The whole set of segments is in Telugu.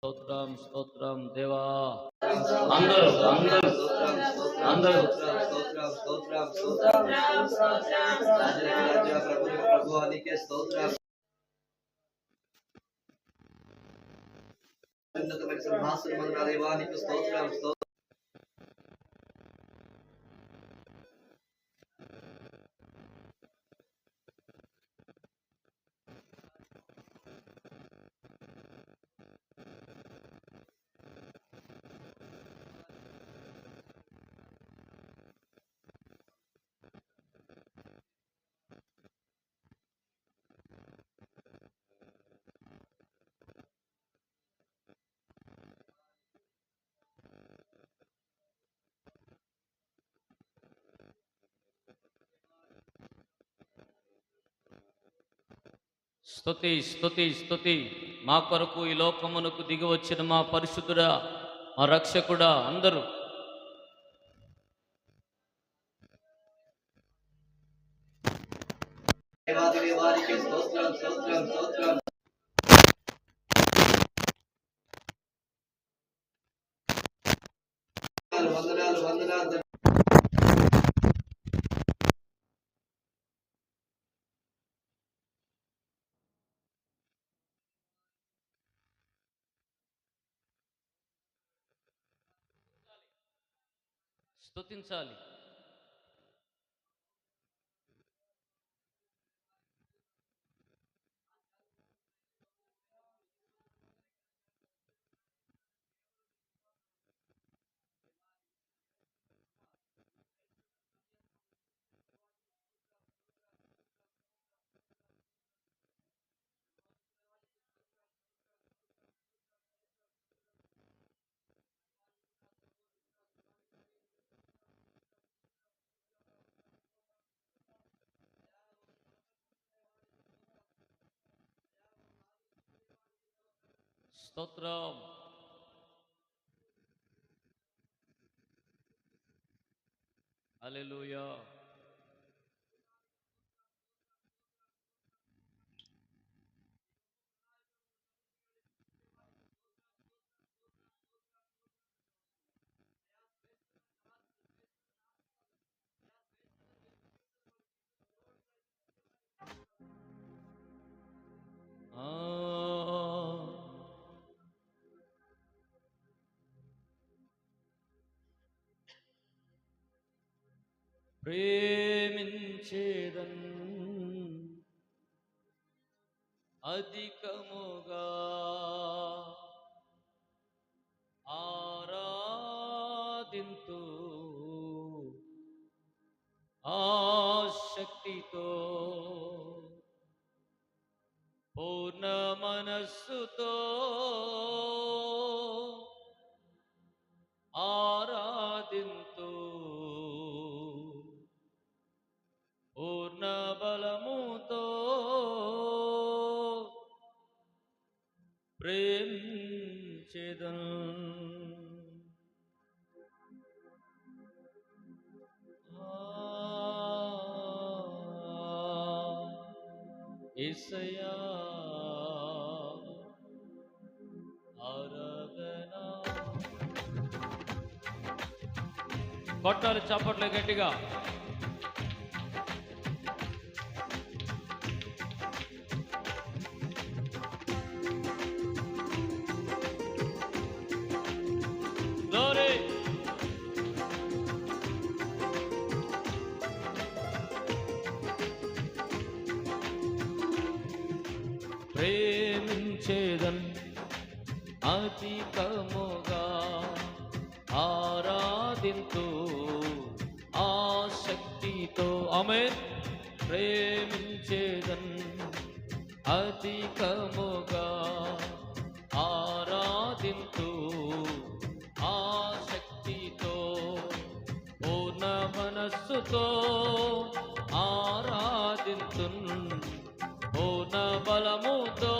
స్తోత్రం స్తోత్రం దేవా. అందరూ అందరూ అందరూ ప్రభువానికి స్తోత్రం. ఉన్నతమైన సింహాసనమున దేవానికి స్తోత్రం స్తోత్రం. స్తుతి స్తుతి స్తుతి. మా కొరకు ఈ లోకమునకు దిగి వచ్చిన మా పరిశుద్ధుడా, మా రక్షకుడా, అందరూ వందనాలు వందనాలు. స్తుతించాలి. స్తోత్రం. హల్లెలూయా. ప్రేమించేదన్ అధికముగా ఆరాధింతు ఆశక్తితో పూర్ణ మనస్సుతో ఆరాధింతు పూర్ణ బలముతో ప్రేమించెదన్. యేసయ్యా ఆరాధన. కొట్టాలి చప్పట్లు గట్టిగా. ప్రేమించేదన్ అధికముగా ఆరాధింతు ఆశక్తితో. ఆమేన్. ప్రేమించేదన్ అధికముగా ఆరాధింతు ఆశక్తితో పూర్ణ మనస్సుతో ఆరాధింతున్ పూర్ణ బలముతో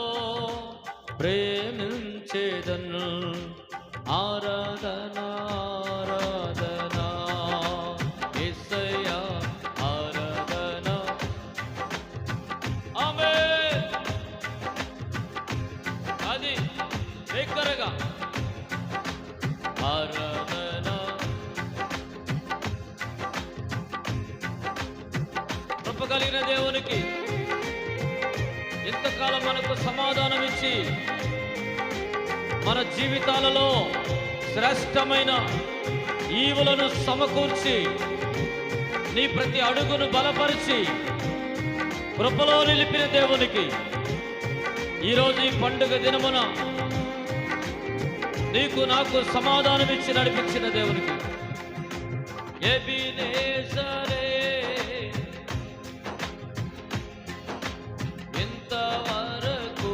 ప్రేమించేదన్. ఆరాధన ఆరాధన యేసయ్యా ఆరాధన. ఆమేన్. అది దగ్గరగా ఆరాధన. కృప కలిగిన దేవునికి ఇంతకాలం మనకు సమాధానం ఇచ్చి మన జీవితాలలో శ్రేష్టమైన ఈవులను సమకూర్చి నీ ప్రతి అడుగును బలపరిచి కృపలో నిలిపిన దేవునికి ఈరోజు ఈ పండుగ దినమున నీకు నాకు సమాధానం ఇచ్చి నడిపించిన దేవునికి ఎబినేజరే ఇంతవరకు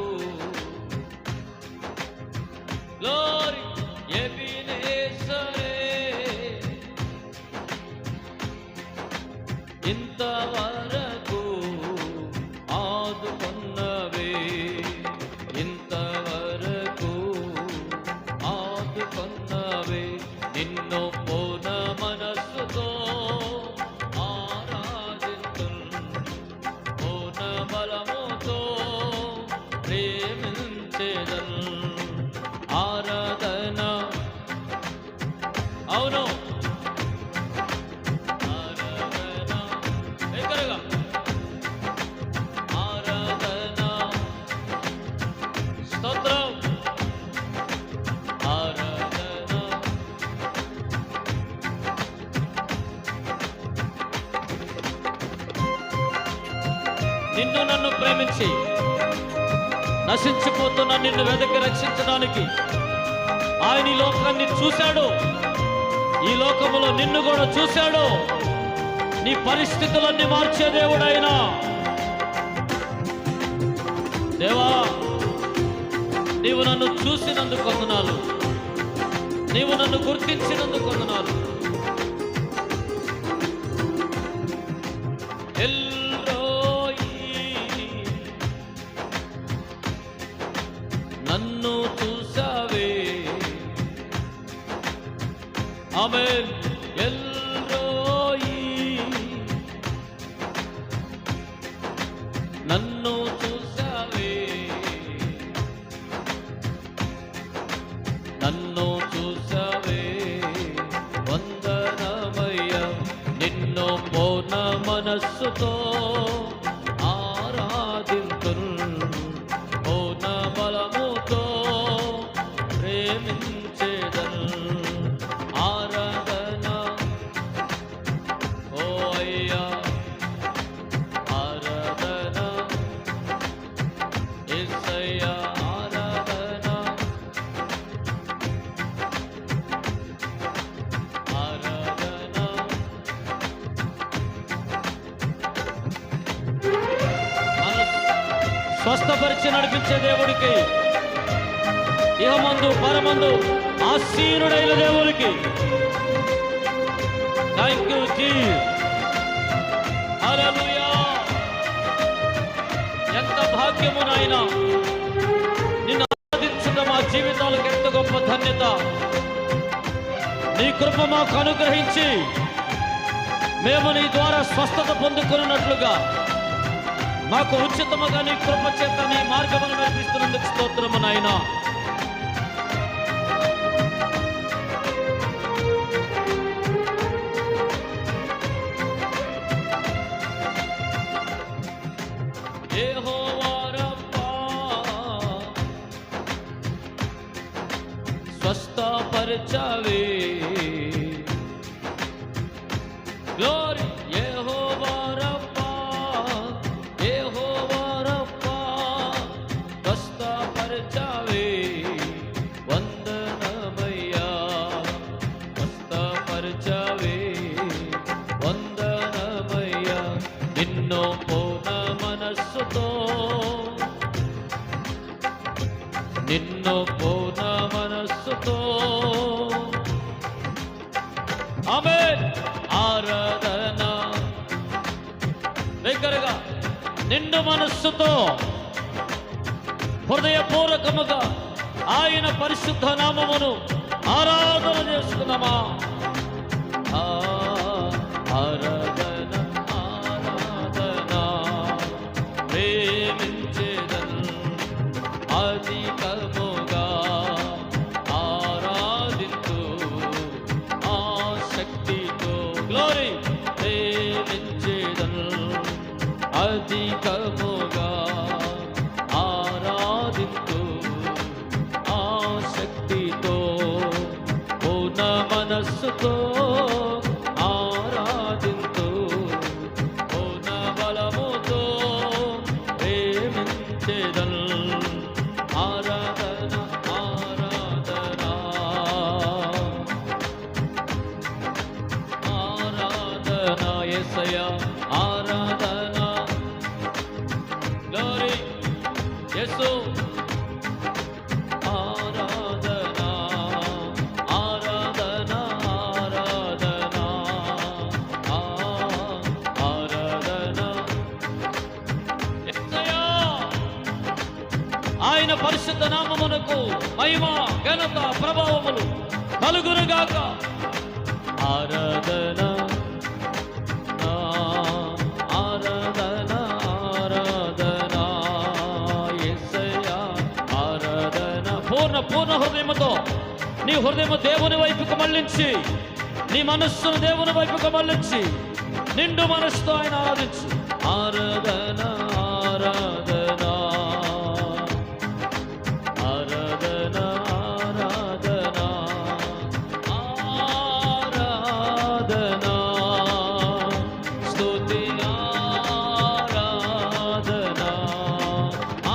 గ్లోరీ ఎబినేజరే ఇంతవరకు ఆదుకొన్నవే ఇంతవరకు ఆదుకొన్నవే నిన్ను పూర్ణ మనస్సుతో ఆరాధింతును పూర్ణ బలముతో ప్రేమించెదను ఆరాధన. అవును నిన్ను నన్ను ప్రేమించి నశించిపోతున్న నిన్ను వెదకి రక్షించడానికి ఆయన ఈ లోకాన్ని చూశాడు. ఈ లోకములో నిన్ను కూడా చూశాడు. నీ పరిస్థితులన్నీ మార్చే దేవుడైనా దేవా, నీవు నన్ను చూసినందుకు వందనాలు, నీవు నన్ను గుర్తించినందుకు వందనాలు. నన్ను చూసావే ఆమేన్. ఎల్రోయి నన్ను చూసావే నన్ను చూసావే వందనమయ్య నిన్ను పూర్ణ మనస్సుతో ఆరాధింతును పూర్ణ బలముతో ప్రేమించెదను ఆరాధన. ఓ అయ్యా ఆరాధన యేసయ్యా ఆరాధన ఆరాధన. స్వస్థపరిచి నడిపించే దేవుడికి ఇహమందు పరమందు ఆసీనుడైన దేవుడికి థ్యాంక్ యూ జీసస్. హల్లెలూయా. ఎంత భాగ్యము నాయనా, నిన్ను ఆరాధించడం మా జీవితాలకు ఎంత గొప్ప ధన్యత. నీ కృప మాకు అనుగ్రహించి మేము నీ ద్వారా స్వస్థత పొందుకున్నట్లుగా మాకు ఉచితముగా నీ కృప చేత నీ మార్గమును నడిపిస్తున్నందుకు స్తోత్రము నాయనా. యెహోవా రబ్బా స్వస్థపరచవే గ్లోరీ యెహోవా రబ్బా యెహోవా రబ్బా స్వస్థపరచవే వందనమయ్యా స్వస్థపరచవే వందనమయ్యా నిన్ను పూర్ణ మనస్సుతో నిన్ను పూర్ణ మనస్సుతో ఆమేన్. ఆరాధన దగ్గరగా నిండు మనస్సుతో హృదయపూర్వకముగా ఆయన పరిశుద్ధ నామమును ఆరాధన చేసుకుందామా. ఆరాధన ఆరాధన ప్రేమించెదను అధికముగా ఆరాధింతు శక్తితో పూర్ణ మనస్సుతో ఆరాధింతు, పూర్ణ బలముతో ప్రేమించెదన్. ఆరాధన ఆరాధన ఆరాధన యేసయ్యా ఆరాధన. గ్లోరీ యేసు. ఆరాధన ఆరాధన ఆరాధన ఆరాధన యేసయ్యా. ఆయన పరిశుద్ధ నామమునకు మహిమ ఘనత ప్రభావములు కలుగునుగాక. ఆరాధన ఆరాధన ఆరాధన యేసయ్యా ఆరాధన. పూర్ణ హృదయముతో నీ హృదయము దేవుని వైపుకు మళ్ళించి, నీ మనస్సును దేవుని వైపుకు మళ్ళించి, నిండు మనస్సుతో ఆయన ఆరాధించు. ఆరాధన ఆరాధన ఆరాధన ఆరాధన ఆరాధన స్తుతి ఆరాధన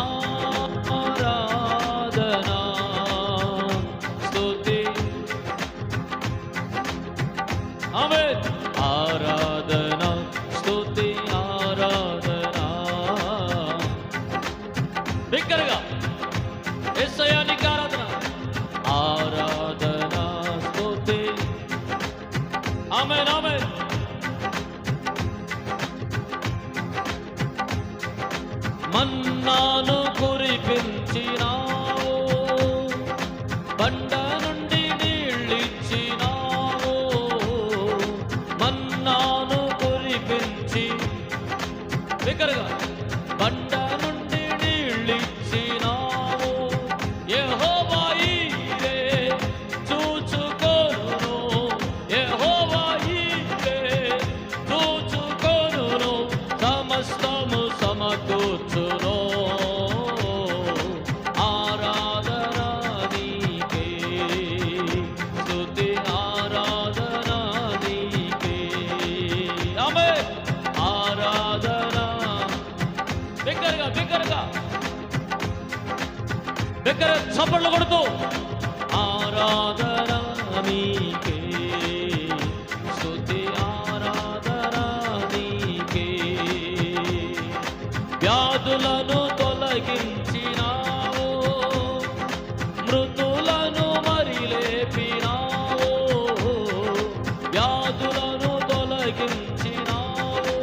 ఆరాధన స్తుతి. ఆమేన్. ఆరాధన స్తుతి ఆరాధన. బిగ్గరగా యేసయ్యా నీకు ఆరాధన. ఆరాధన స్తుతి. ఆమేన్ ఆమేన్. మన్నాను కురిపించినావు, బండ నుండి నీళ్ళిచ్చినావు. మన్నాను కురిపించి, బిగ్గరగా బండ నుండి నీళ్ళిచ్చినావు. యెహోవా ఈరే చూచుకొనును, యెహోవా ఈరే చూచుకొనును, సమస్తము సమకూర్చును. ఆరాధన నీకే స్తుతి ఆరాధన నీకే. ఆమేన్. ఆరాధన బిగ్గరగా బిగ్గరగా బిగ్గర చప్పట్లు కొడుతూ ఆరాధన నీకే స్తుతి ఆరాధన నీకే. వ్యాధులను తొలగించినావు, మృతులను మరి లేపినావు. వ్యాధులను తొలగించినావు,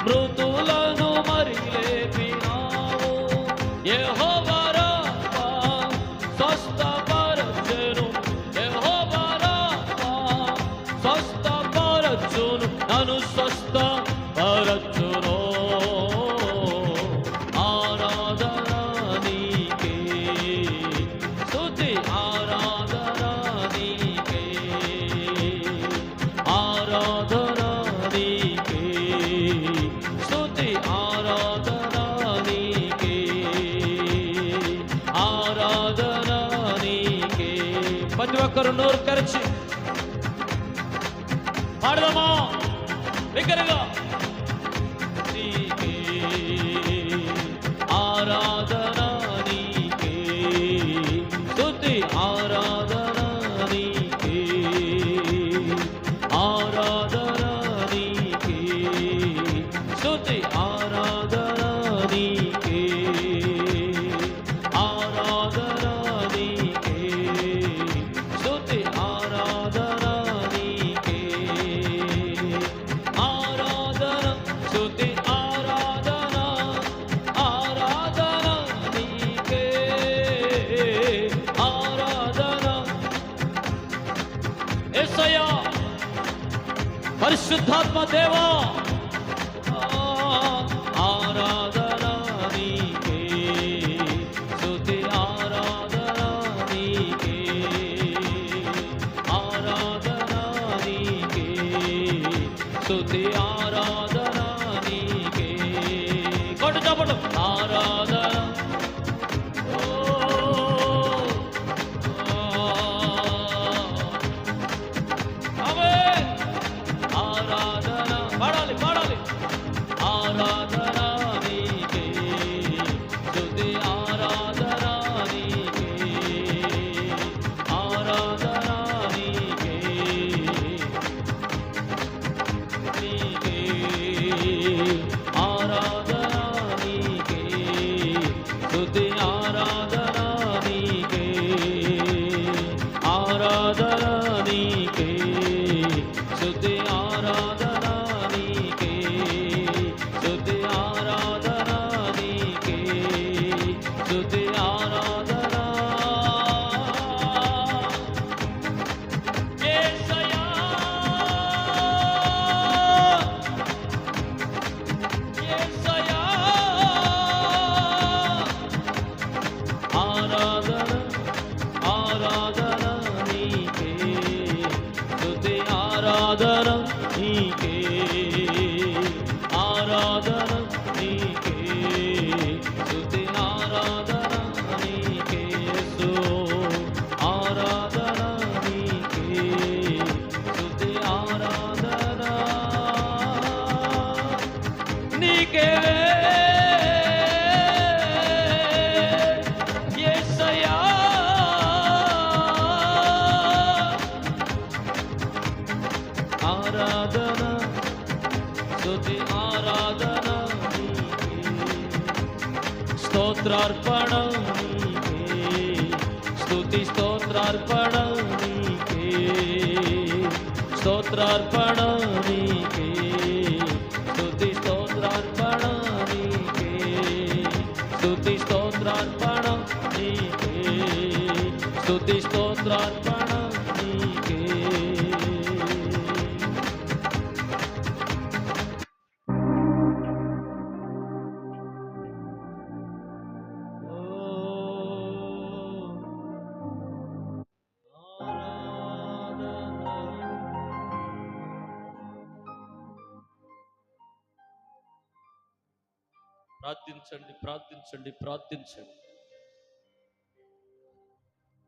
మృతులను మరి లేపినావు. యెహోవా రాఫా స్వస్థపరచెను, యెహోవా రాఫా స్వస్థపరచును, నన్ను స్వస్థపరచును. ఆరాధన నీకే స్తుతి ఆరాధన నీకే. ఆరాధన నీకే స్తుతి ఆరాధన నీకే. ఆరాధన నీకే. ప్రతి ఒక్కరు నోరు తెరిచి పాడదామా బిగ్గరగా. నీకే ఆరాధన నీకే స్తుతి ఆరాధన నీకే. ఆరాధన నీకే స్తుతి ఆరాధన నీకే. ఆరాధన నీకే స్తుతి ఆరాధన నీకే. ఆరాధన స్తుతి ఆరాధన ఆరాధన నీకే. ఆరాధన యేసయ్యా పరిశుద్ధాత్మ దేవా. ఆరాధన నీకే స్తుతి ఆరాధన నీకే. ఆరాధన నీకే స్తుతి ఆరాధన నీకే. కొట్టు చప్పట్లు. ఆరాధన స్తోత్రార్పణ నీకే, స్తుతి స్తోత్రార్పణ నీకే, స్తోత్రార్పణ నీకే, స్తుతి స్తోత్రార్పణ నీకే, స్తుతి స్తోత్రార్పణ నీకే, స్తుతి స్తోత్రార్పణ నీకే. ప్రార్థించండి, ప్రార్థించండి, ప్రార్థించండి.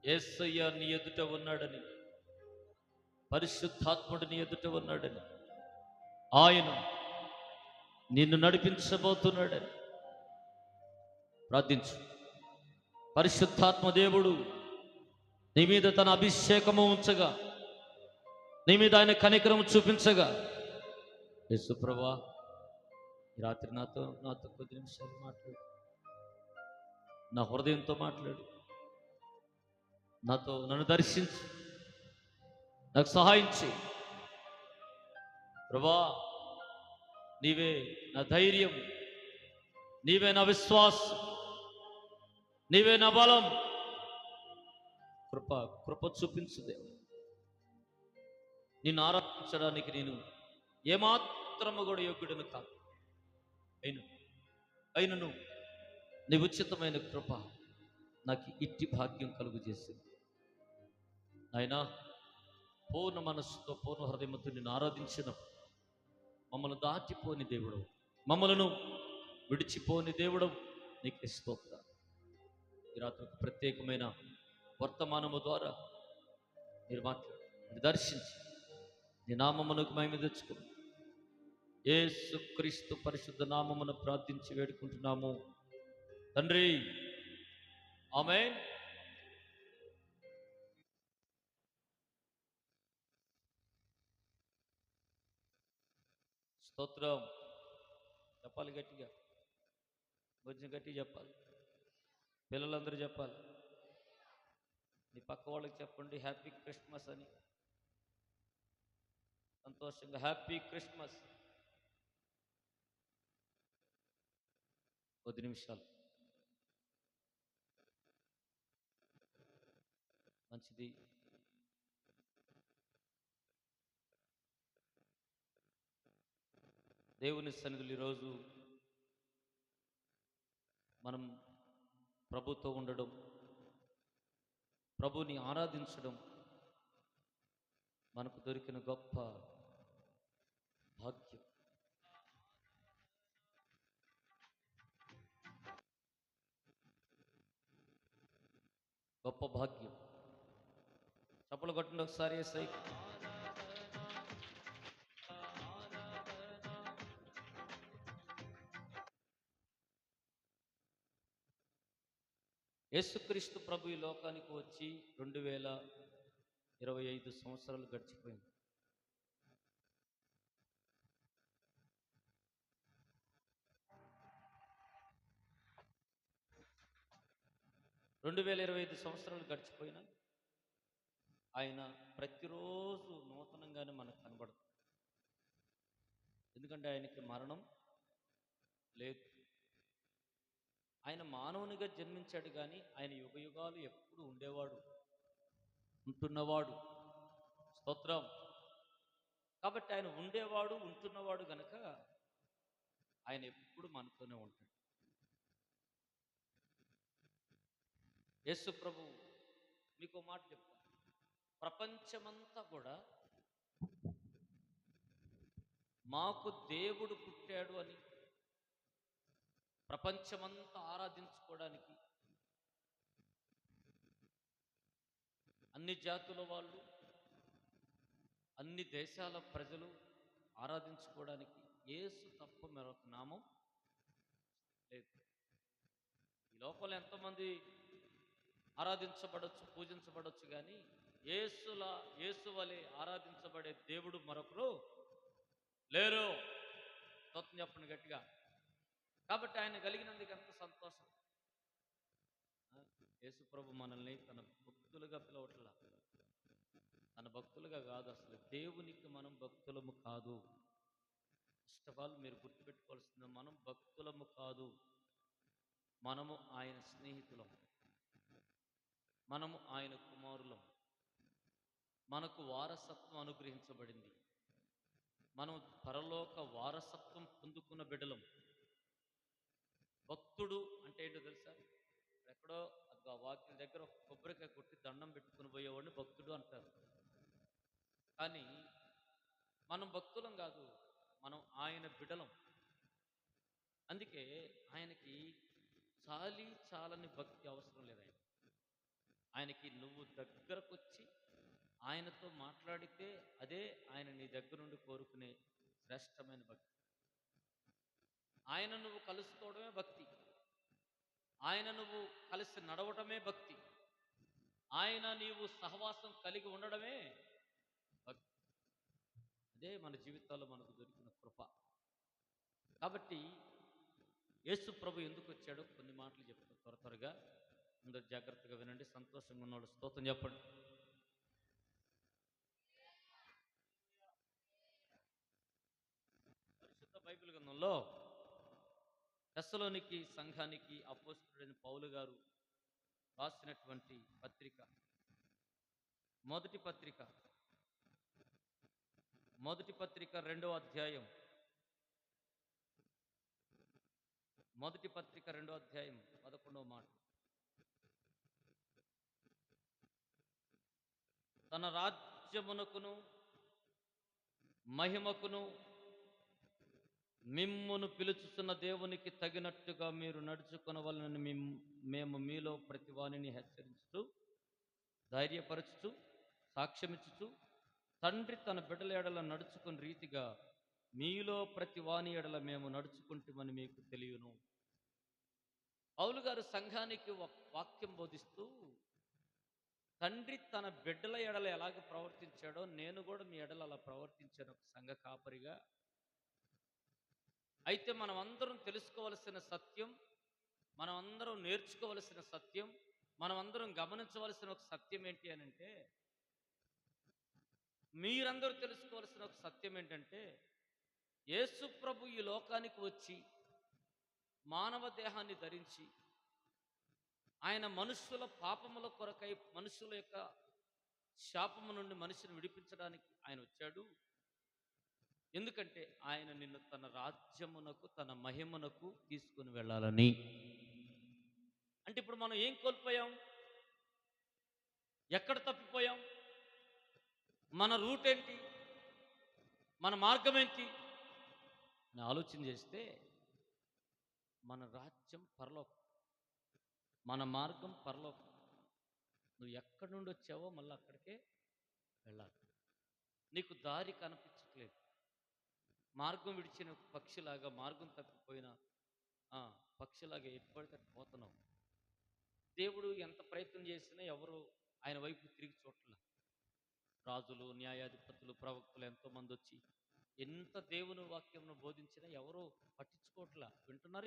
యేసయ్య నీ ఎదుట ఉన్నాడని, పరిశుద్ధాత్ముడు నీ ఎదుట ఉన్నాడని, ఆయన నిన్ను నడిపించబోతున్నాడని ప్రార్థించు. పరిశుద్ధాత్మ దేవుడు నీ మీద తన అభిషేకము ఉంచగా, నీ మీద ఆయన కనికరము చూపించగా, యేసు ప్రభువా ఈ రాత్రి నాతో కొద్ది నిమిషాలు మాట్లాడు, నా హృదయంతో మాట్లాడు, నన్ను దర్శించు, నాకు సహాయం చేయి ప్రభువా. నీవే నా ధైర్యం, నీవే నా విశ్వాసం, నీవే నా బలం. కృప చూపించు దేవుడు. నిన్ను ఆరాధించడానికి నేను ఏమాత్రము కూడా యోగ్యుడను కాదు. అయినను నీ ఉచితమైన కృప నాకు ఇట్టి భాగ్యం కలుగు చేసింది. నాయనా, పూర్ణ మనస్సుతో పూర్ణ హృదయంతో నిన్ను ఆరాధించినప్పుడు మమ్మల్ని దాటిపోని దేవుడు, మమ్మలను విడిచిపోని దేవుడు, నీకు స్తోత్రం. ఈ రాత్రి ప్రత్యేకమైన వర్తమానము ద్వారా మీరు మాట్లాడు, మీరు దర్శించి నీ నామమునకు మహిమ తెచ్చుకుని యేసుక్రీస్తు పరిశుద్ధ నామమును ప్రార్థించి వేడుకుంటున్నాము తండ్రి, ఆమేన్. స్తోత్రం. చెప్పాలి గట్టిగా, కొంచెం గట్టిగా చెప్పాలి. పిల్లలందరూ చెప్పాలి. మీ పక్క వాళ్ళకి చెప్పండి హ్యాపీ క్రిస్మస్ అని, సంతోషంగా హ్యాపీ క్రిస్మస్. కొద్ది నిమిషాలు మంచిది. దేవుని సన్నిధిలో ఈరోజు మనం ప్రభుతో ఉండడం, ప్రభుని ఆరాధించడం మనకు దొరికిన గొప్ప భాగ్యం. గొప్ప భాగ్యం. చప్పలు కొట్టండి ఒకసారి. యేసుక్రీస్తు ప్రభు ఈ లోకానికి వచ్చి 2025 సంవత్సరాలు గడిచిపోయింది. సంవత్సరాలు గడిచిపోయినా ఆయన ప్రతిరోజు నూతనంగానే మనకు కనబడుతుంది. ఎందుకంటే ఆయనకి మరణం లేదు. ఆయన మానవునిగా జన్మించాడు, కానీ ఆయన యుగ యుగాలు ఎప్పుడు ఉండేవాడు, ఉంటున్నవాడు. స్తోత్రం. కాబట్టి ఆయన ఉండేవాడు, ఉంటున్నవాడు గనక ఆయన ఎప్పుడు మనతోనే ఉంటాడు. యేసు ప్రభు మీకు మాట చెప్తాను, ప్రపంచమంతా కూడా మాకు దేవుడు పుట్టాడు అని ప్రపంచమంతా ఆరాధించుకోవడానికి అన్ని జాతుల వాళ్ళు, అన్ని దేశాల ప్రజలు ఆరాధించుకోవడానికి యేసు తప్ప మరొక నామం లేదు. ఈ లోకంలో ఎంతోమంది ఆరాధించబడవచ్చు, పూజించబడవచ్చు, కానీ యేసు వలె ఆరాధించబడే దేవుడు మరొకరు లేరు. స్తోత్రం చెప్పండి గట్టిగా. కాబట్టి ఆయన కలిగినందుకు ఎంత సంతోషం. యేసు ప్రభు మనల్ని తన భక్తులుగా పిలవట్లా. తన భక్తులుగా కాదు, అసలు దేవునికి మనం భక్తులము కాదు. ఫస్ట్ ఆఫ్ ఆల్ మీరు గుర్తుపెట్టుకోవాల్సింది, మనం భక్తులము కాదు, మనము ఆయన స్నేహితులం, మనము ఆయన కుమారులం. మనకు వారసత్వం అనుగ్రహించబడింది. మనం పరలోక వారసత్వం పొందుకున్న బిడ్డలం. భక్తుడు అంటే ఏంటో తెలుసా? ఎక్కడో ఆ వాక్యం దగ్గర ఒక కొబ్బరికాయ కొట్టి దండం పెట్టుకుని పోయేవాడిని భక్తుడు అంటారు. కానీ మనం భక్తులం కాదు, మనం ఆయన బిడలం. అందుకే ఆయనకి చాలని భక్తి అవసరం లేదు. ఆయనకి నువ్వు దగ్గరకు వచ్చి ఆయనతో మాట్లాడితే అదే ఆయన నీ దగ్గర నుండి కోరుకునే శ్రేష్టమైన భక్తి. ఆయన నువ్వు కలుసుకోవడమే భక్తి, ఆయన నువ్వు కలిసి నడవటమే భక్తి, ఆయన నీవు సహవాసం కలిగి ఉండడమే భక్తి. అదే మన జీవితాల్లో మనకు దొరికిన కృప. కాబట్టి యేసు ప్రభు ఎందుకు వచ్చాడో కొన్ని మాటలు చెప్తాను త్వరగా. అందరు జాగ్రత్తగా వినండి, సంతోషంగా ఉన్నవాళ్ళు స్తోత్రం చెప్పండి. పరిశుద్ధ బైబిల్ గ్రంథంలో తెస్సలోనికి సంఘానికి అపోస్తలుడైన పౌలు గారు రాసినటువంటి పత్రిక, మొదటి పత్రిక 2వ అధ్యాయం, మొదటి పత్రిక 2వ అధ్యాయం 11వ మాట. తన రాజ్యమునకును మహిమకును మిమ్మును పిలుచుతున్న దేవునికి తగినట్టుగా మీరు నడుచుకొనవలనని మేము మీలో ప్రతి వానిని హెచ్చరించుతూ, ధైర్యపరచుతూ, సాక్ష్యమిచ్చుతూ, తండ్రి తన బిడ్డల ఎడల నడుచుకుని రీతిగా మీలో ప్రతి వాని ఎడల మేము నడుచుకుంటామని మీకు తెలియను. పౌలు గారు సంఘానికి వాక్యం బోధిస్తూ, తండ్రి తన బిడ్డల ఎడల ఎలాగ ప్రవర్తించాడో నేను కూడా మీ ఎడల అలా ప్రవర్తించాను ఒక సంఘ కాపరిగా. అయితే మనం అందరం తెలుసుకోవలసిన సత్యం, మనం అందరం నేర్చుకోవలసిన సత్యం, మనం అందరం గమనించవలసిన ఒక సత్యం ఏంటి అని అంటే, మీరందరూ తెలుసుకోవాల్సిన ఒక సత్యం ఏంటంటే, యేసు ప్రభు ఈ లోకానికి వచ్చి మానవ దేహాన్ని ధరించి ఆయన మనుషుల పాపముల కొరకై, మనుషుల యొక్క శాపము నుండి మనిషిని విడిపించడానికి ఆయన వచ్చాడు. ఎందుకంటే ఆయన నిన్ను తన రాజ్యమునకు, తన మహిమనకు తీసుకుని వెళ్ళాలని. అంటే ఇప్పుడు మనం ఏం కోల్పోయాం? ఎక్కడ తప్పిపోయాం? మన రూట్ ఏంటి? మన మార్గం ఏంటి అని ఆలోచన చేస్తే, మన రాజ్యం పరలోకం, మన మార్గం పరలోకం. నువ్వు ఎక్కడి నుండి వచ్చావో మళ్ళీ అక్కడికే వెళ్ళాలి. నీకు దారి కనిపించట్లేదు, మార్గం విడిచిన పక్షిలాగా, మార్గం తప్పిపోయిన పక్షిలాగా ఎప్పటికీ పోతున్నావు. దేవుడు ఎంత ప్రయత్నం చేసినా ఎవరు ఆయన వైపు తిరిగి చూడట్లా. రాజులు, న్యాయాధిపతులు, ప్రవక్తలు ఎంతోమంది వచ్చి ఎంత దేవుని వాక్యంను బోధించినా ఎవరో పట్టించుకోవట్లా. వింటున్నారు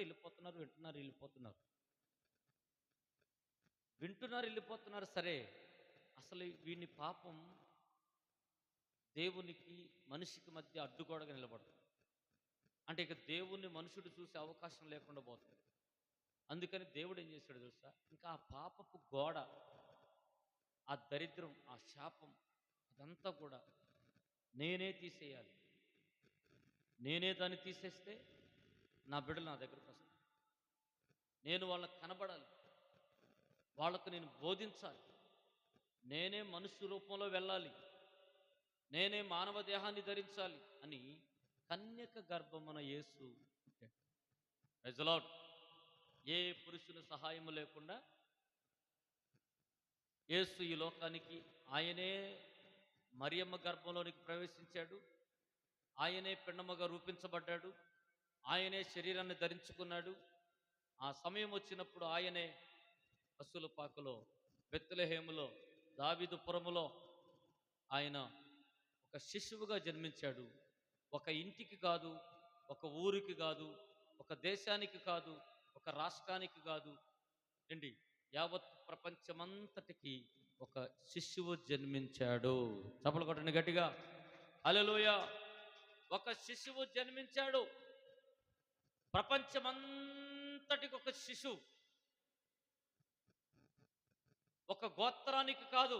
వెళ్ళిపోతున్నారు. సరే, అసలు వీడిని పాపం దేవునికి మనిషికి మధ్య అడ్డుగోడగా నిలబడుతుంది. అంటే ఇక దేవుణ్ణి మనుషుడు చూసే అవకాశం లేకుండా పోతుంది. అందుకని దేవుడు ఏం చేశాడు తెలుసా? ఇంకా ఆ పాపపు గోడ, ఆ దరిద్రం, ఆ శాపం, అదంతా కూడా నేనే తీసేయాలి. నేనే దాన్ని తీసేస్తే నా బిడ్డలు నా దగ్గరకు వస్తారు. నేను వాళ్ళకు కనబడాలి, వాళ్ళకు నేను బోధించాలి, నేనే మనుష్య రూపంలో వెళ్ళాలి, నేనే మానవ దేహాన్ని ధరించాలి అని కన్యక గర్భమున యేసు పుట్టాడు. Praise the lord. ఏ పురుషుల సహాయము లేకుండా యేసు ఈ లోకానికి, ఆయనే మరియమ్మ గర్భంలోనికి ప్రవేశించాడు, ఆయనే పిండముగా రూపించబడ్డాడు, ఆయనే శరీరాన్ని ధరించుకున్నాడు. ఆ సమయం వచ్చినప్పుడు ఆయనే పశువుల పాకలో, బెత్లెహేములో, దావీదు పురములో ఆయన ఒక శిశువుగా జన్మించాడు. ఒక ఇంటికి కాదు, ఒక ఊరికి కాదు, ఒక దేశానికి కాదు, ఒక రాష్ట్రానికి కాదు, ఏంటి యావత్ ప్రపంచమంతటికి ఒక శిశువు జన్మించాడు. చప్పలు కొట్టండి గట్టిగా. హల్లెలూయా. ఒక శిశువు జన్మించాడు. ప్రపంచమంతటికి ఒక శిశువు. ఒక గోత్రానికి కాదు,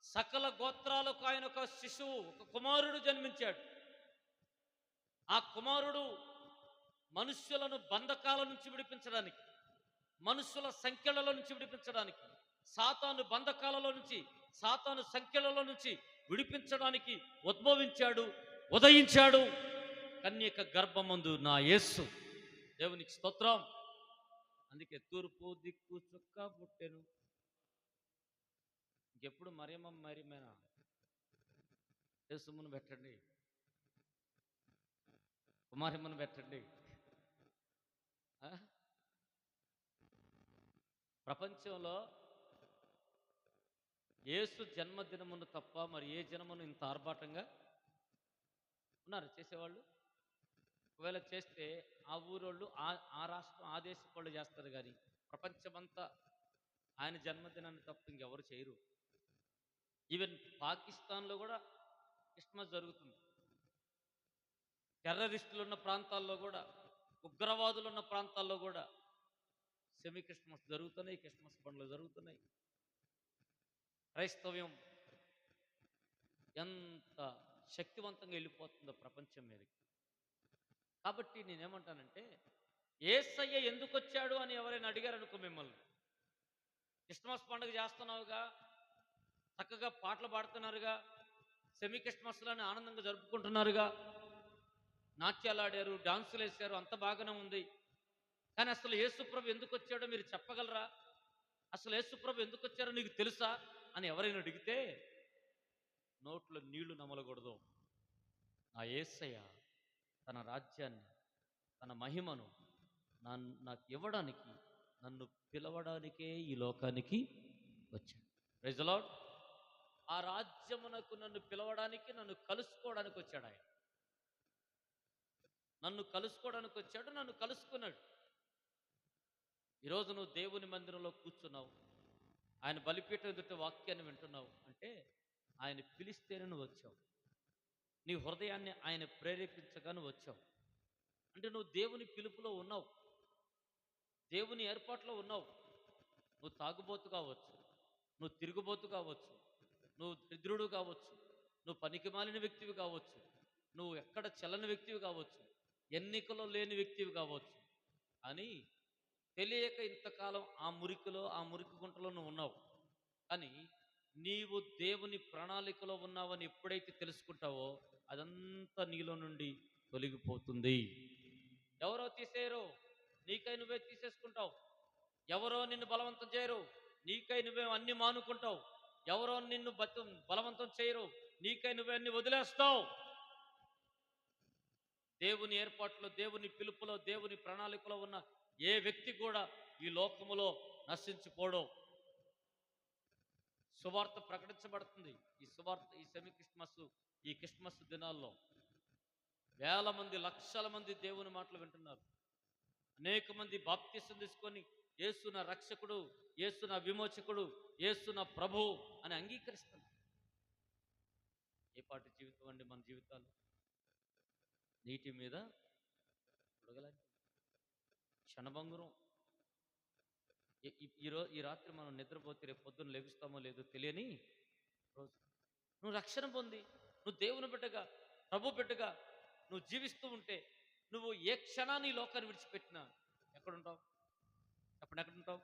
సకల గోత్రాలకు ఆయన ఒక శిశువు, ఒక కుమారుడు జన్మించాడు. ఆ కుమారుడు మనుష్యులను బంధకాల నుంచి విడిపించడానికి, మనుషుల సంఖ్యలలో నుంచి విడిపించడానికి, సాతాను బంధకాలలో నుంచి, సాతాను సంఖ్యలలో నుంచి విడిపించడానికి ఉద్భవించాడు, ఉదయించాడు కన్యక గర్భమందు నా యేసు. దేవునికి స్తోత్రం. అందుకే తూర్పు దిక్కు చుక్క పుట్టెను. ఇంకెప్పుడు మరియమేనా యేసుమును పెట్టండి, కుమారిమ్మను పెట్టండి. ప్రపంచంలో యేసు జన్మదినమును తప్ప మరి ఏ జన్మను ఇంత ఆర్భాటంగా ఉన్నారు చేసేవాళ్ళు? ఒకవేళ చేస్తే ఆ ఊరోళ్ళు, ఆ రాష్ట్రం, ఆ దేశం వాళ్ళు చేస్తారు, కానీ ప్రపంచమంతా ఆయన జన్మదినాన్ని తప్ప ఇంకెవరు చేయరు. ఈవెన్ పాకిస్తాన్లో కూడా క్రిస్మస్ జరుగుతుంది. టెర్రరిస్టులు ఉన్న ప్రాంతాల్లో కూడా, ఉగ్రవాదులు ఉన్న ప్రాంతాల్లో కూడా సెమీ క్రిస్మస్ జరుగుతున్నాయి, క్రిస్మస్ పండుగలు జరుగుతున్నాయి. క్రైస్తవ్యం ఎంత శక్తివంతంగా వెళ్ళిపోతుందో ప్రపంచం మీదకి. కాబట్టి నేనేమంటానంటే, యేసయ్య ఎందుకు వచ్చాడు అని ఎవరైనా అడిగారనుకో మిమ్మల్ని, క్రిస్మస్ పండుగ చేస్తున్నావుగా, చక్కగా పాటలు పాడుతున్నారుగా, సెమీ క్రిస్మస్లని ఆనందంగా జరుపుకుంటున్నారుగా, నాట్యాలు ఆడారు, డాన్సులు వేశారు, అంత బాగానే ఉంది, కానీ అసలు యేసుప్రభు ఎందుకు వచ్చాడో మీరు చెప్పగలరా? అసలు యేసుప్రభు ఎందుకు వచ్చారో నీకు తెలుసా అని ఎవరైనా అడిగితే నోట్లో నీళ్లు నమలకూడదు. నా యేసయ్య తన రాజ్యాన్ని, తన మహిమను నాకు ఇవ్వడానికి, నన్ను పిలవడానికే ఈ లోకానికి వచ్చాడు. Praise the lord. ఆ రాజ్యమునకు నన్ను పిలవడానికి, నన్ను కలుసుకోవడానికి వచ్చాడు ఆయన. నన్ను కలుసుకోవడానికి వచ్చాడు, నన్ను కలుసుకున్నాడు. ఈరోజు నువ్వు దేవుని మందిరంలో కూర్చున్నావు, ఆయన బలిపీఠం ఎదుట వాక్యాన్ని వింటున్నావు అంటే ఆయన పిలిస్తేనే నువ్వు వచ్చావు. నీ హృదయాన్ని ఆయన ప్రేరేపించగా నువ్వు వచ్చావు అంటే నువ్వు దేవుని పిలుపులో ఉన్నావు, దేవుని ఏర్పాట్లో ఉన్నావు. నువ్వు తాగుబోతు కావచ్చు, నువ్వు తిరుగుబోతు కావచ్చు, నువ్వు దరిద్రుడు కావచ్చు, నువ్వు పనికి మాలిన వ్యక్తివి కావచ్చు, నువ్వు ఎక్కడ చెల్లని వ్యక్తివి కావచ్చు, ఎన్నికలో లేని వ్యక్తివి కావచ్చు, అని తెలియక ఇంతకాలం ఆ మురికి గుంటలో నువ్వు ఉన్నావు. కానీ నీవు దేవుని ప్రణాళికలో ఉన్నావని ఎప్పుడైతే తెలుసుకుంటావో అదంతా నీలో నుండి తొలగిపోతుంది. ఎవరో తీసేయరు, నీకై నువ్వే తీసేసుకుంటావు. ఎవరో నిన్ను బలవంతం చేయరు, నీకై నువ్వే అన్ని మానుకుంటావు. ఎవరో నిన్ను బలవంతం చేయరు, నీకై నువ్వే అన్ని వదిలేస్తావు. దేవుని ఏర్పాటులో, దేవుని పిలుపులో, దేవుని ప్రణాళికలో ఉన్న ఏ వ్యక్తి కూడా ఈ లోకములో నశించిపోవడం. సువార్త ప్రకటించబడుతుంది. ఈ సెమీ క్రిస్మస్, ఈ క్రిస్మస్ దినాల్లో వేల మంది, లక్షల మంది దేవుని మాటలు వింటున్నారు. అనేక మంది బాప్తిసం తీసుకొని యేసు నా రక్షకుడు, యేసు నా విమోచకుడు, యేసు నా ప్రభు అని అంగీకరిస్తున్నారు. ఏ పాటి జీవితం అండి మన జీవితాలు? నీటి మీద ఉడగలాంటి క్షణభంగురం. ఈ రాత్రి మనం నిద్రపోతే రేపు పొద్దున్న లెగుస్తామో లేదో తెలియని రోజు. నువ్వు రక్షణ పొంది, నువ్వు దేవుని బిడ్డగా, ప్రభు బిడ్డగా నువ్వు జీవిస్తూ ఉంటే, నువ్వు ఏ క్షణాన్ని ఈ లోకాన్ని విడిచిపెట్టినా ఎక్కడుంటావు? ఎక్కడుంటావు?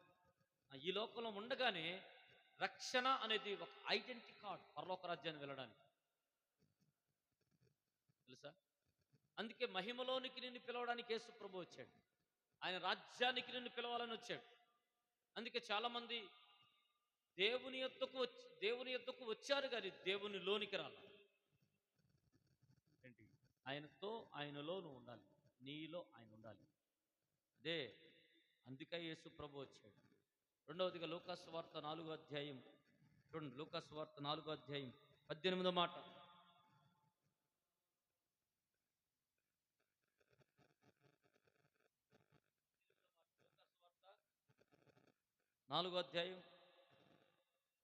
ఈ లోకంలో ఉండగానే రక్షణ అనేది ఒక ఐడెంటిటీ కార్డ్ పరలోక రాజ్యాన్ని వెళ్ళడానికి, తెలుసా? అందుకే మహిమలోనికి నిన్ను పిలవడానికి యేసు ప్రభు వచ్చాడు. ఆయన రాజ్యానికి నిన్ను పిలవాలని వచ్చాడు. అందుకే చాలామంది దేవుని యొద్దకు వచ్చారు కానీ దేవుని లోనికి రాల. ఏంటి? ఆయనతో, ఆయనలో నువ్వు ఉండాలి, నీలో ఆయన ఉండాలి. అదే అందుకే యేసు ప్రభు వచ్చాడు. రెండవదిగా లూకాసు వార్త 4వ అధ్యాయం చూడండి. లూకాసు వార్త 4వ అధ్యాయం 18వ మాట. 4వ అధ్యాయం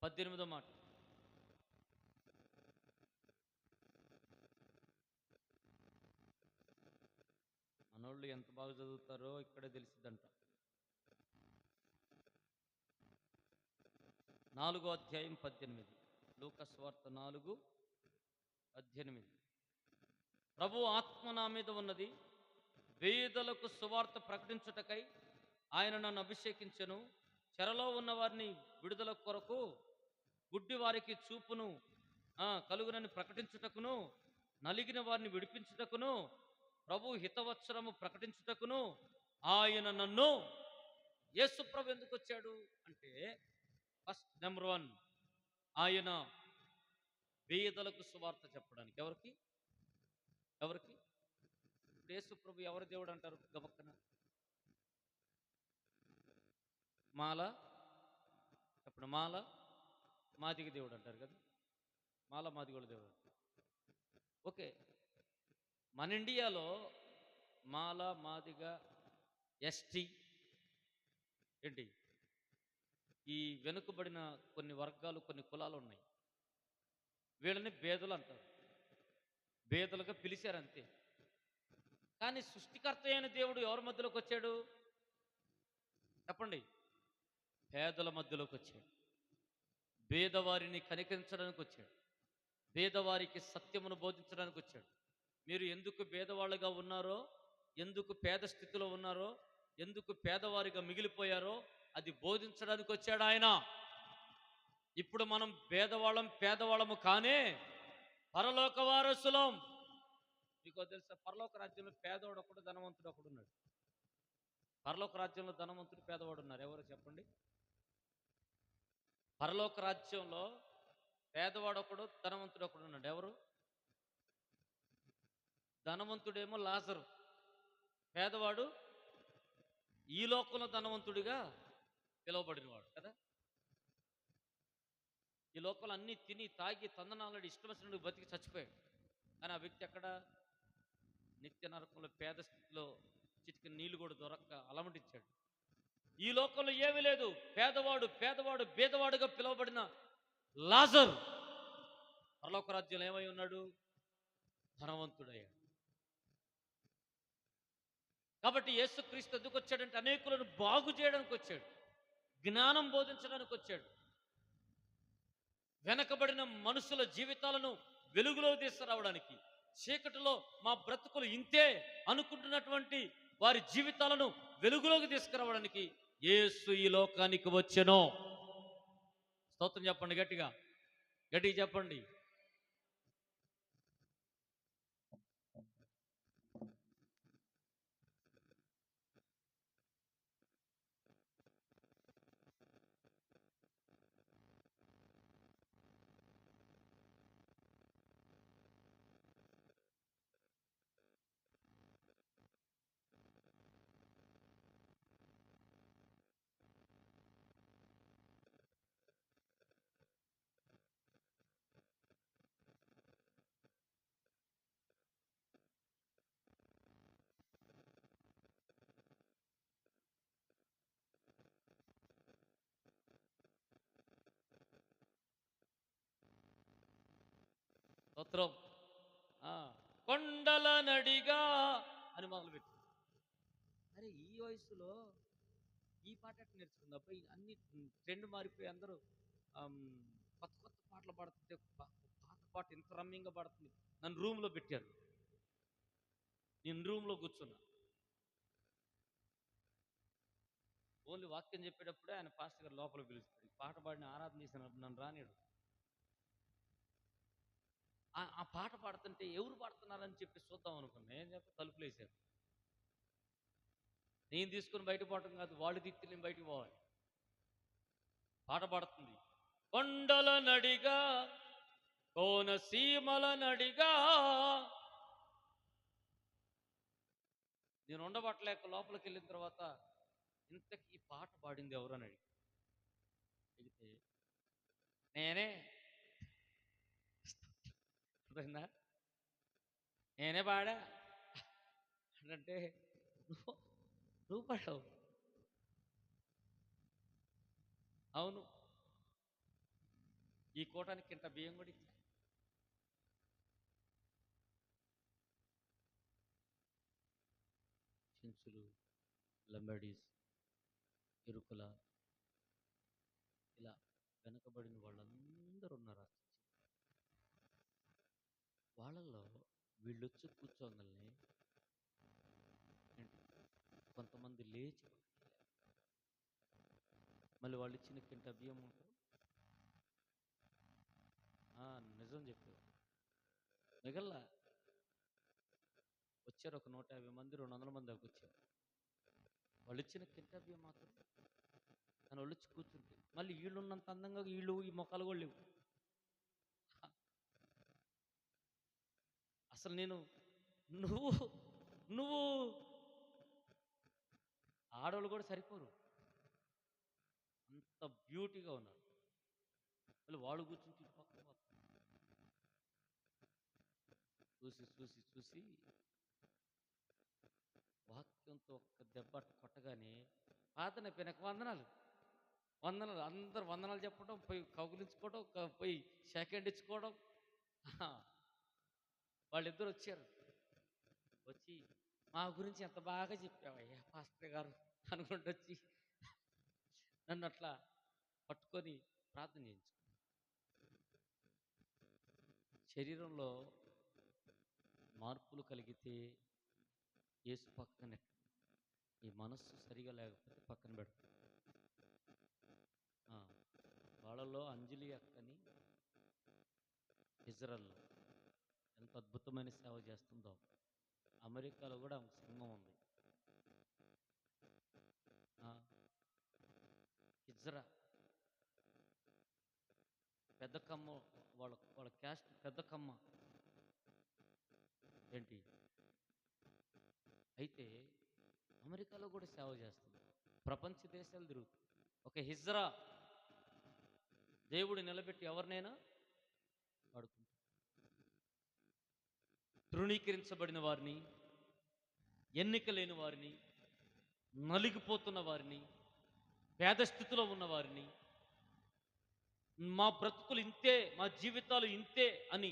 18వ మాట. మనోళ్ళు ఎంత బాగా చదువుతారో ఇక్కడే తెలిసిద్దంట. 4వ అధ్యాయం 18. లూకా సువార్త 4:18. ప్రభు ఆత్మ నా మీద ఉన్నది, వేదలకు సువార్త ప్రకటించుటకై ఆయన నన్ను అభిషేకించెను. చెరలో ఉన్న వారిని విడుదల కొరకు, గుడ్డి వారికి చూపును కలుగునని ప్రకటించుటకును, నలిగిన వారిని విడిపించుటకును, ప్రభు హితవత్సరము ప్రకటించుటకును ఆయన నన్ను. యేసు ప్రభు ఎందుకు వచ్చాడు అంటే, ఫస్ట్ నెంబర్ 1 ఆయన వేదలకు సువార్త చెప్పడానికి. ఎవరికి? ఇప్పుడు యేసు ప్రభు ఎవరి దేవుడు అంటారు గబక్కన? మాల చెప్పండి. మాదిగ దేవుడు అంటారు కదా. మాదిగోళ్ళ దేవుడు అంటారు. ఓకే, మన ఇండియాలో మాదిగ, ఎస్టీ ఏంటి, ఈ వెనుకబడిన కొన్ని వర్గాలు, కొన్ని కులాలు ఉన్నాయి. వీళ్ళని బేదలు అంటారు. బేదలుగా పిలిచారు అంతే. కానీ సృష్టికర్త అయిన దేవుడు ఎవరి మధ్యలోకి వచ్చాడు చెప్పండి? పేదల మధ్యలోకి వచ్చాడు. పేదవారిని కనికరించడానికి వచ్చాడు. పేదవారికి సత్యమును బోధించడానికి వచ్చాడు. మీరు ఎందుకు పేదవాళ్ళుగా ఉన్నారో, ఎందుకు పేద స్థితిలో ఉన్నారో, ఎందుకు పేదవారిగా మిగిలిపోయారో అది బోధించడానికి వచ్చాడు ఆయన. ఇప్పుడు మనం పేదవాళ్ళము కానే పరలోక వారసులం. మీకు తెలుసా, పరలోక రాజ్యంలో పేదవాడు ఒకడు, ధనవంతుడు ఒకడు ఉన్నాడు. పరలోక రాజ్యంలో ధనవంతుడు, పేదవాడు ఉన్నారు. ఎవరో చెప్పండి? పరలోక రాజ్యంలో పేదవాడు ఒకడు, ధనవంతుడు ఒకడు ఉన్నాడు. ఎవరు? ధనవంతుడేమో లాజరు, పేదవాడు ఈ లోకంలో ధనవంతుడిగా పిలువబడినవాడు కదా. ఈ లోకంలో అన్నీ తిని తాగి తందనాలడి ఇష్టమచ్చినట్టు బతికి చచ్చిపోయాడు. కానీ ఆ వ్యక్తి ఎక్కడ? నిత్య నరకంలో పేద స్థితిలో చిటికి నీళ్లు కూడా దొరక్క అలమటించాడు. ఈ లోకంలో ఏమీ లేదు. పేదవాడు బేదవాడుగా పిలువబడిన లాజరు పరలోక రాజ్యంలో ఏమై ఉన్నాడు? ధనవంతుడయ్యాడు. కాబట్టి యేసుక్రీస్తు ఎందుకు వచ్చాడంటే, అనేకులను బాగు చేయడానికి వచ్చాడు, జ్ఞానం బోధించడానికి వచ్చాడు, వెనకబడిన మనుషుల జీవితాలను వెలుగులో తీసుకురావడానికి. చీకటిలో మా బ్రతుకులు ఇంతే అనుకుంటున్నటువంటి వారి జీవితాలను వెలుగులోకి తీసుకురావడానికి యేసు ఈ లోకానికి వచ్చెను. స్తోత్రం చెప్పండి, గట్టిగా చెప్పండి. స్తోత్రం. కొండల నడిగా అని మొదలుపెట్టి, అరే ఈ వయసులో ఈ పాట ఎట్లా నేర్చుకుంది అబ్బాయి? అన్ని ట్రెండ్ మారిపోయి అందరూ కొత్త పాటలు పాడుతుంటే పాట ఇంత రమ్యంగా పాడుతుంది. నన్ను రూమ్లో పెట్టారు. నేను రూమ్లో కూర్చున్నా. ఓన్లీ వాక్యం చెప్పేటప్పుడే ఆయన పాస్టర్ గారు లోపల పిలుస్తాడు. పాట పాడిన ఆరాధన చేసినప్పుడు నన్ను రానిడు. ఆ పాట పాడుతుంటే ఎవరు పాడుతున్నారని చెప్పి చూద్దాం అనుకున్నా. ఏం చెప్పి తలుపులు వేశారు. నేను తీసుకుని బయట పోవటం కాదు, వాళ్ళు తిట్టి నేను బయటకు పోవాలి. పాట పాడుతుంది. కొండల నడిగా కోనసీమల నడిగా. నేను ఉండబట్టలేక లోపలికి వెళ్ళిన తర్వాత ఇంతకీ పాట పాడింది ఎవరు అని అడిగితే నేనే పాడా అంటే నువ్వు పాడావు. అవును, ఈ కూటానికి ఇంత బియ్యం కూడా ఇచ్చా. చెంచులు, లంబడీస్, ఇరుకుల, ఇలా వెనకబడిన వాళ్ళందరూ ఉన్నారు. వాళ్ళల్లో వీళ్ళొచ్చి కూర్చోగలనే కొంతమంది లేచి మళ్ళీ వాళ్ళు ఇచ్చిన కింట బియ్యం మాత్రం నిజం చెప్పారు మిగల్లా. వచ్చారు ఒక 150 మంది 200 మంది దాకా వచ్చారు. వాళ్ళు ఇచ్చిన కింట బియ్యం మాత్రం తను వాళ్ళు వచ్చి కూర్చుంటే మళ్ళీ వీళ్ళు ఉన్నంత అందంగా వీళ్ళు ఈ మొక్కలు కూడా లేవు. అసలు నేను నువ్వు నువ్వు ఆడవాళ్ళు కూడా సరిపోరు, అంత బ్యూటీగా ఉన్నారు. మళ్ళీ వాళ్ళు కూర్చుంటే ఇటు పక్క పక్క చూసి చూసి చూసి వాక్యంతో ఒక్క దెబ్బ కొట్టగానే పాతన వెనక వందనాలు వందనాలు అందరు వందనాలు చెప్పడం, పోయి కౌగులించుకోవడం, పోయి సెకండ్ ఇచ్చుకోవడం. వాళ్ళిద్దరు వచ్చారు. వచ్చి మా గురించి ఎంత బాగా చెప్పావయ్యా పాస్టర్ గారు అనుకుంటూ వచ్చి నన్ను అట్లా పట్టుకొని ప్రార్థన చేయించు. శరీరంలో మార్పులు కలిగితే యేసు పక్కనే, ఈ మనస్సు సరిగా లేకపోతే పక్కన పెడతాం. వాళ్ళలో అంజలి అక్కని ఇజ్రాయెల్లో ఎంత అద్భుతమైన సేవ చేస్తుందో. అమెరికాలో కూడా సంఘం ఉంది. ఇజ్రా పెద్ద కమ్మ, వాళ్ళ వాళ్ళ క్యాస్ట్ పెద్ద కమ్మ ఏంటి. అయితే అమెరికాలో కూడా సేవ చేస్తుంది, ప్రపంచ దేశాలు తిరుగుతుంది. ఒక హిజ్రా దేవుడు నిలబెట్టి ఎవరినైనా వాడుకుంటాడు. తృణీకరించబడిన వారిని, ఎన్నిక లేని వారిని, నలిగిపోతున్న వారిని, పేద స్థితిలో ఉన్న వారిని, మా బ్రతుకులు ఇంతే, మా జీవితాలు ఇంతే అని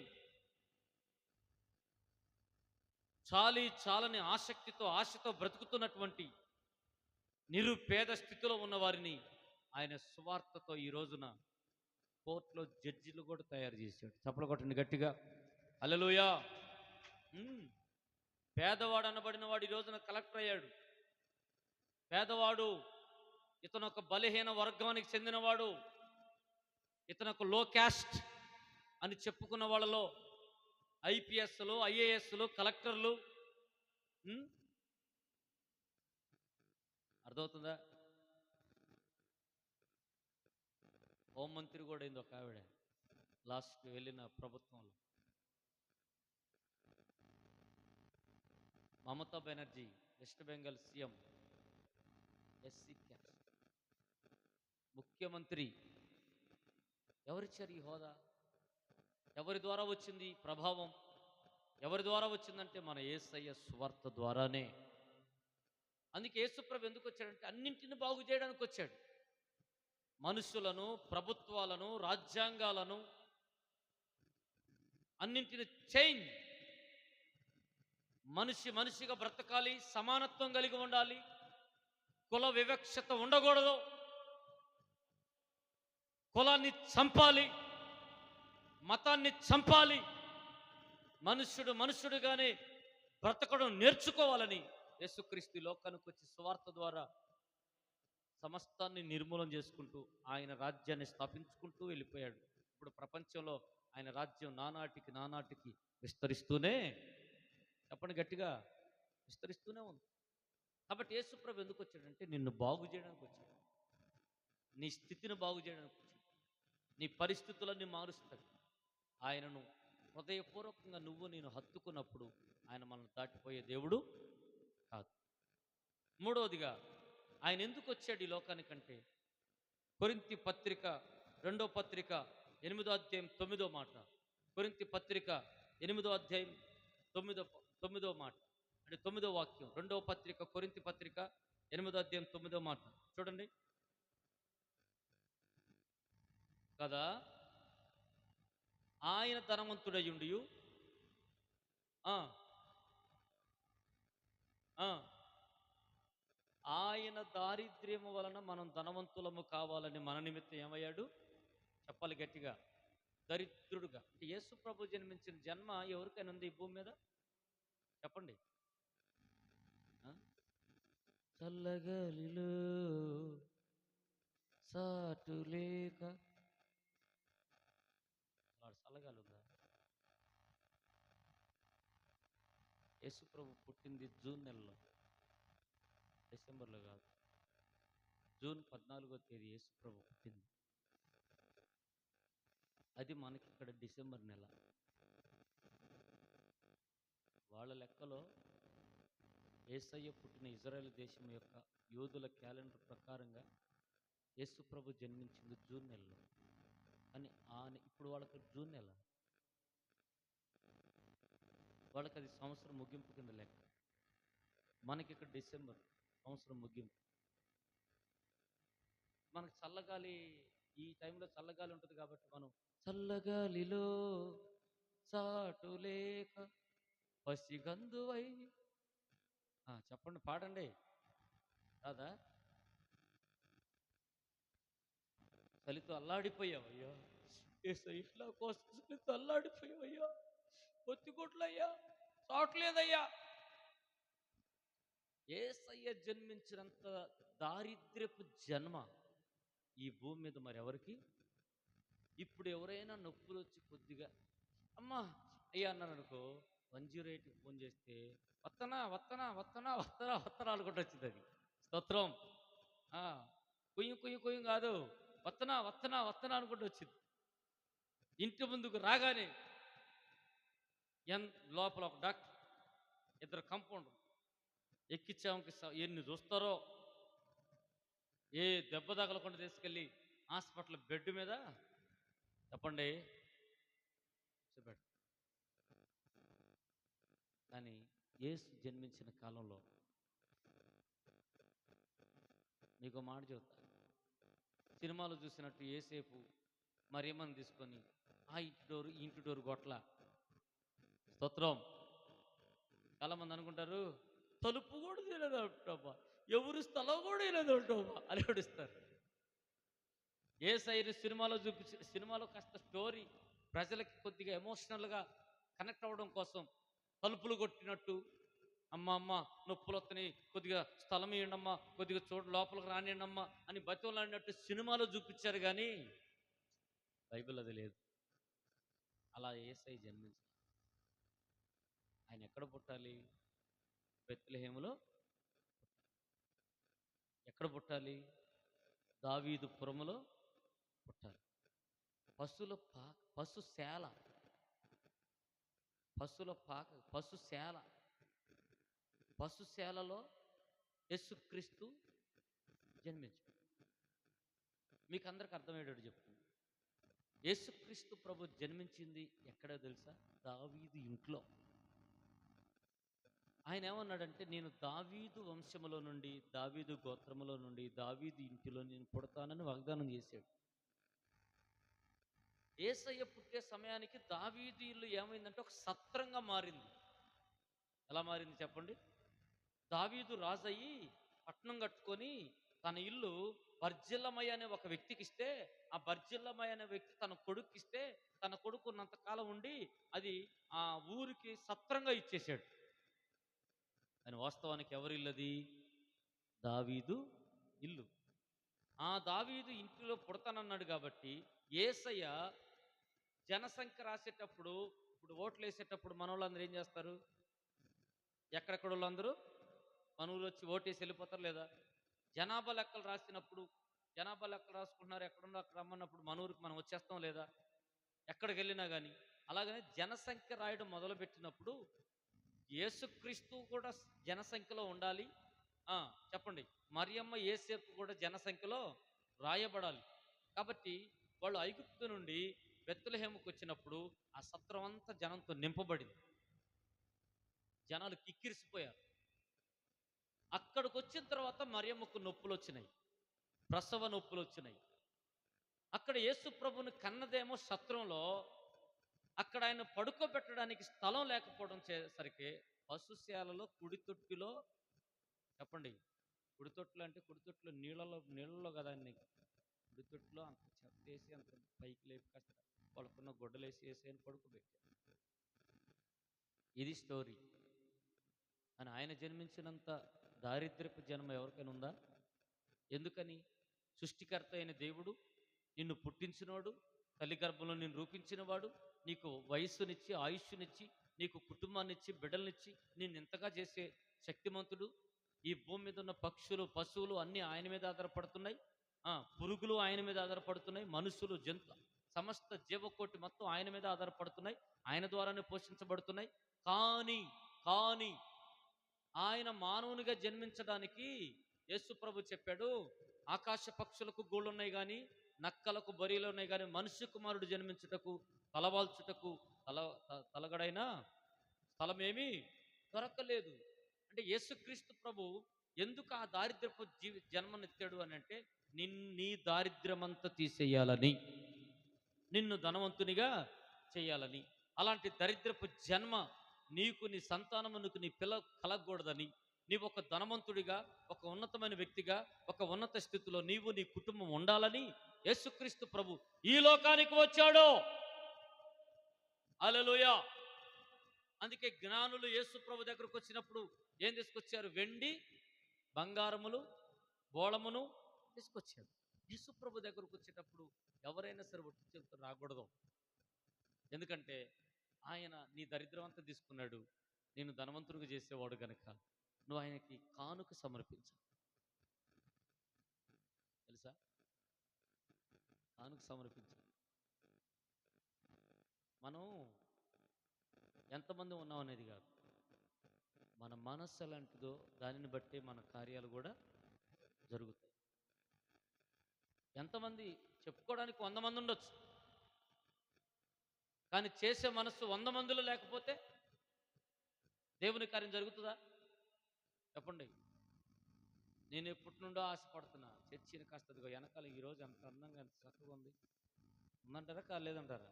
చాలని ఆసక్తితో ఆశతో బ్రతుకుతున్నటువంటి నిరుపేద స్థితిలో ఉన్న వారిని ఆయన సువార్తతో ఈ రోజున కోర్టులో జడ్జిలు కూడా తయారు చేశాడు. చప్పలు కొట్టండి గట్టిగా, హల్లెలూయా. పేదవాడు అనబడిన వాడు ఈ రోజున కలెక్టర్ అయ్యాడు. పేదవాడు, ఇతను ఒక బలహీన వర్గానికి చెందినవాడు, ఇతను ఒక లో క్యాస్ట్ అని చెప్పుకున్న వాళ్ళలో ఐపీఎస్లు, ఐఏఎస్లు, కలెక్టర్లు. అర్థమవుతుందా? హోంమంత్రి కూడా అయింది ఒక ఆవిడ లాస్ట్ వెళ్ళిన ప్రభుత్వంలో. Mamata Banerjee west Bengal CM, SC caste. ముఖ్యమంత్రి. ఎవరిచ్చారు ఈ హోదా? ఎవరి ద్వారా వచ్చింది ప్రభావం? ఎవరి ద్వారా వచ్చిందంటే మన యేసయ్య సువార్త ద్వారానే. అందుకే యేసుప్రభు ఎందుకు వచ్చాడంటే అన్నింటిని బాగు చేయడానికి వచ్చాడు. మనుషులను, ప్రభుత్వాలను, రాజ్యాంగాలను అన్నింటిని చేంజ్. మనిషిగా బ్రతకాలి, సమానత్వం కలిగి ఉండాలి, కుల వివక్షత ఉండకూడదు, కులాన్ని చంపాలి, మతాన్ని చంపాలి, మనుషుడుగానే బ్రతకడం నేర్చుకోవాలని యేసుక్రీస్తు లోకానికి వచ్చి సువార్త ద్వారా సమస్తాన్ని నిర్మూలన చేసుకుంటూ ఆయన రాజ్యాన్ని స్థాపించుకుంటూ వెళ్ళిపోయాడు. ఇప్పుడు ప్రపంచంలో ఆయన రాజ్యం నానాటికి విస్తరిస్తూనే, చెప్పండి గట్టిగా, విస్తరిస్తూనే ఉంది. కాబట్టి యేసుప్రభు ఎందుకు వచ్చాడంటే నిన్ను బాగు చేయడానికి వచ్చాడు, నీ స్థితిని బాగు చేయడానికి వచ్చాడు, నీ పరిస్థితులన్నీ మారుస్తాడు. ఆయనను హృదయపూర్వకంగా నేను హత్తుకున్నప్పుడు ఆయన మనల్ని దాటిపోయే దేవుడు కాదు. మూడవదిగా ఆయన ఎందుకు వచ్చాడు ఈ లోకానికంటే కొరింథీ పత్రిక 2వ పత్రిక 8వ అధ్యాయం 9వ మాట. కొరింథీ పత్రిక 8వ అధ్యాయం 9వ మాట, అంటే 9వ వాక్యం. 2వ పత్రిక కొరింథీ పత్రిక 8వ అధ్యాయం 9వ మాట చూడండి. కదా. ఆయన ధనవంతుడయ్యుండి ఆ, ఆ, ఆయన దారిద్ర్యము వలన మనం ధనవంతులము కావాలని మన నిమిత్తం ఏమయ్యాడు? చెప్పాలి గట్టిగా. దరిద్రుడుగా. అంటే యేసు ప్రభు జన్మించిన జన్మ ఎవరికైనా ఉంది ఈ భూమి మీద? చెప్పండి. ఆ? చల్లగాలిలో సాటులేక వాడు చల్లగాలి ఉందా? యేసు ప్రభు పుట్టింది జూన్ నెలలో, డిసెంబర్లో కాదు. జూన్ 14వ తేదీ యేసు ప్రభు పుట్టింది. అది మనకి ఇక్కడ డిసెంబర్ నెల. వాళ్ళ లెక్కలో యేసయ్య పుట్టిన ఇజ్రాయెల్ దేశం యొక్క యూదుల క్యాలెండర్ ప్రకారంగా యేసు ప్రభు జన్మించింది జూన్ నెలలో. కానీ ఇప్పుడు వాళ్ళకి జూన్ నెల, వాళ్ళకి అది సంవత్సరం ముగింపు కింద లెక్క. మనకి ఇక్కడ డిసెంబర్ సంవత్సరం ముగింపు. మనకు చల్లగాలి, ఈ టైంలో చల్లగాలి ఉంటుంది కాబట్టి మనం చల్లగాలిలో చాటులేక పసిగందువై చెప్పండి, పాడండి. కాదా? చలితో అల్లాడిపోయావయ్యా, ఇట్లా కోసం చలితో అల్లాడిపోయావయ్యా, పొత్తికొట్లయ్యా, చావట్లేదయ్యా. యేసయ్య జన్మించినంత దారిద్ర్యపు జన్మ ఈ భూమి మీద మరెవరికి? ఇప్పుడు ఎవరైనా నొప్పులు వచ్చి కొద్దిగా అమ్మా అయ్యా అన్నాను అనుకో, 108కి ఫోన్ చేస్తే వత్తనా వత్తనా వత్తనా వత్తనా వత్తనా అనుకుంటూ వచ్చింది అది. స్తోత్రం. కుయ్యం కుయ్యం కుయ్యం కాదు, వత్తనా వత్తనా వత్తనా అనుకుంటూ వచ్చింది. ఇంటి ముందుకు రాగానే లోపల ఒక డాక్టర్, 2 కంపౌండర్ ఎక్కించాముకి ఎన్ని చూస్తారో, ఏ దెబ్బ తగలకుండా తీసుకెళ్ళి హాస్పిటల్ బెడ్ మీద చెప్పండి చూపెట్టు. కానీ యేసు జన్మించిన కాలంలో మీకు మాట చెబుతా, సినిమాలో చూసినట్టు ఏసేపు మరియమ్మని తీసుకొని ఆ ఇంటి డోరు గొట్ల. స్తోత్రం. చాలామంది అనుకుంటారు తలుపు కూడా తెలియదు అంటావా, ఎవరు స్థలం కూడా తెలియదు అంటావా అని అడుస్తారు. యేసయ్యని సినిమాలో కాస్త స్టోరీ ప్రజలకి కొద్దిగా ఎమోషనల్గా కనెక్ట్ అవ్వడం కోసం తలుపులు కొట్టినట్టు, అమ్మ నొప్పులు వస్తున్నాయి, కొద్దిగా స్థలం ఇవ్వండి అమ్మా, కొద్దిగా లోపలికి రానియండి అమ్మా అని బతిమలాడినట్టు సినిమాలో చూపించారు. కానీ బైబిల్ అది లేదు. అలా యేసయ్య జన్మించాలి. ఆయన ఎక్కడ పుట్టాలి? బెత్లెహేములో. ఎక్కడ పుట్టాలి? దావీదు పురములో పుట్టాలి. పశుశాల పశుశాలలో యేసుక్రీస్తు జన్మించాడు. మీకు అందరికి అర్థమయ్యేటట్టు చెప్తుంది. యేసుక్రీస్తు ప్రభు జన్మించింది ఎక్కడో తెలుసా? దావీదు ఇంట్లో. ఆయన ఏమన్నాడంటే, నేను దావీదు వంశములో నుండి, దావీదు గోత్రములో నుండి, దావీదు ఇంటిలో నేను పుడతానని వాగ్దానం చేశాడు. యేసయ్య పుట్టే సమయానికి దావీదు ఇల్లు ఏమైందంటే ఒక సత్రంగా మారింది. ఎలా మారింది చెప్పండి? దావీదు రాజయ్యి పట్నం కట్టుకొని తన ఇల్లు బర్జిల్లమయ్య అనే ఒక వ్యక్తికి ఇస్తే, ఆ బర్జిల్లమయ్య అనే వ్యక్తి తన కొడుక్కిస్తే, తన కొడుకు ఉన్నంతకాలం ఉండి అది ఆ ఊరికి సత్రంగా ఇచ్చేశాడు. అని వాస్తవానికి ఎవరి ఇల్లు అది? దావీదు ఇల్లు. ఆ దావీదు ఇంటిలో పుడతానన్నాడు కాబట్టి యేసయ్య జనసంఖ్య రాసేటప్పుడు, ఇప్పుడు ఓట్లు వేసేటప్పుడు మన వాళ్ళందరూ ఏం చేస్తారు? ఎక్కడెక్కడ వాళ్ళందరూ మన ఊరు వచ్చి ఓటేసి వెళ్ళిపోతారు లేదా? జనాభా లెక్కలు రాసినప్పుడు, జనాభా లెక్కలు రాసుకుంటున్నారు, ఎక్కడుందో అక్కడ రమ్మన్నప్పుడు మన ఊరికి మనం వచ్చేస్తాం లేదా? ఎక్కడికి వెళ్ళినా కానీ. అలాగనే జనసంఖ్య రాయడం మొదలుపెట్టినప్పుడు యేసుక్రీస్తు కూడా జనసంఖ్యలో ఉండాలి. చెప్పండి, మరియమ్మ యేసేపు కూడా జనసంఖ్యలో రాయబడాలి. కాబట్టి వాళ్ళు ఐగుప్తు నుండి బెత్లెహేముకు వచ్చినప్పుడు ఆ సత్రం అంతా జనంతో నింపబడింది. జనాలు కిక్కిరిసిపోయారు. అక్కడికి వచ్చిన తర్వాత మరియమ్మకు నొప్పులు వచ్చినాయి, ప్రసవ నొప్పులు వచ్చినాయి. అక్కడ యేసు ప్రభుని కన్నదేమో సత్రంలో, అక్కడ ఆయన పడుకోబెట్టడానికి స్థలం లేకపోవడం చేసరికి పశుశాలలో కుడి తొట్టిలో, చెప్పండి, కుడి తొట్టులు అంటే కుడి తొట్టులో నీళ్ళలో కదా అన్ని, కుడి తొట్టులో అంత చెత్తేసి అంత పైకి లేపి కాస్త వాళ్ళకున్న గొడ్డలేసి వేసి అని పడుకోబెట్టారు. ఇది స్టోరీ. అని ఆయన జన్మించినంత దారిద్ర్యపు జన్మ ఎవరికైనా ఉందా? ఎందుకని? సృష్టికర్త అయిన దేవుడు, నిన్ను పుట్టించినవాడు, తల్లి గర్భంలో నిన్ను రూపించినవాడు, నీకు వయస్సునిచ్చి ఆయుష్నిచ్చి నీకు కుటుంబాన్నిచ్చి బిడ్డలనిచ్చి నిన్ను ఇంతగా చేసే శక్తిమంతుడు. ఈ భూమి మీద ఉన్న పక్షులు పశువులు అన్నీ ఆయన మీద ఆధారపడుతున్నాయి. పురుగులు ఆయన మీద ఆధారపడుతున్నాయి. మనుషులు జంతు సమస్త జీవకోటి మొత్తం ఆయన మీద ఆధారపడుతున్నాయి. ఆయన ద్వారానే పోషించబడుతున్నాయి. కానీ కానీ ఆయన మానవునిగా జన్మించడానికి యేసు ప్రభు చెప్పాడు, ఆకాశ పక్షులకు గూళ్ళున్నాయి కానీ, నక్కలకు బరీలు ఉన్నాయి కానీ, మనుష్య కుమారుడు జన్మించుటకు తలవాల్చుటకు తలగడైన స్థలమేమీ దొరకలేదు. అంటే యేసుక్రీస్తు ప్రభు ఎందుకు ఆ దారిద్ర్యపు జన్మనెత్తాడు అని అంటే, నీ దారిద్ర్యమంతా తీసేయాలని, నిన్ను ధనవంతునిగా చేయాలని. అలాంటి దరిద్రపు జన్మ నీకు, నీ సంతానమునకు, నీ పిల్ల కలగకూడదని, నీవు ఒక ధనవంతుడిగా, ఒక ఉన్నతమైన వ్యక్తిగా, ఒక ఉన్నత స్థితిలో నీవు నీ కుటుంబం ఉండాలని యేసుక్రీస్తు ప్రభు ఈ లోకానికి వచ్చాడు. హల్లెలూయా. అందుకే జ్ఞానులు యేసు ప్రభు దగ్గరకు వచ్చినప్పుడు ఏం తీసుకొచ్చారు? వెండి బంగారములు బోళమును తీసుకొచ్చారు. యేసు ప్రభు దగ్గరకు వచ్చేటప్పుడు ఎవరైనా సరే ఒట్టి చేతులతో రాకూడదు. ఎందుకంటే ఆయన నీ దరిద్రం అంతా తీసుకున్నాడు, నేను ధనవంతుడిగా చేసేవాడు గనక నువ్వు ఆయనకి కానుక సమర్పించాలి. తెలుసా? కానుక సమర్పించాలి. మనం ఎంతమంది ఉన్నాం అనేది కాదు, మన మనస్సు ఎలాంటిదో దానిని బట్టి మన కార్యాలు కూడా జరుగుతాయి. ఎంతమంది చెప్పుకోవడానికి 100 మంది ఉండొచ్చు, కానీ చేసే మనస్సు 100 మందిలో లేకపోతే దేవుని కార్యం జరుగుతుందా? చెప్పండి. నేను ఎప్పటి నుండో ఆశపడుతున్నా చర్చిని కాస్త వెనకాల ఈరోజు ఎంత అందంగా ఎంత చక్కగా ఉంది, ఉందంటారా కాలేదంటారా?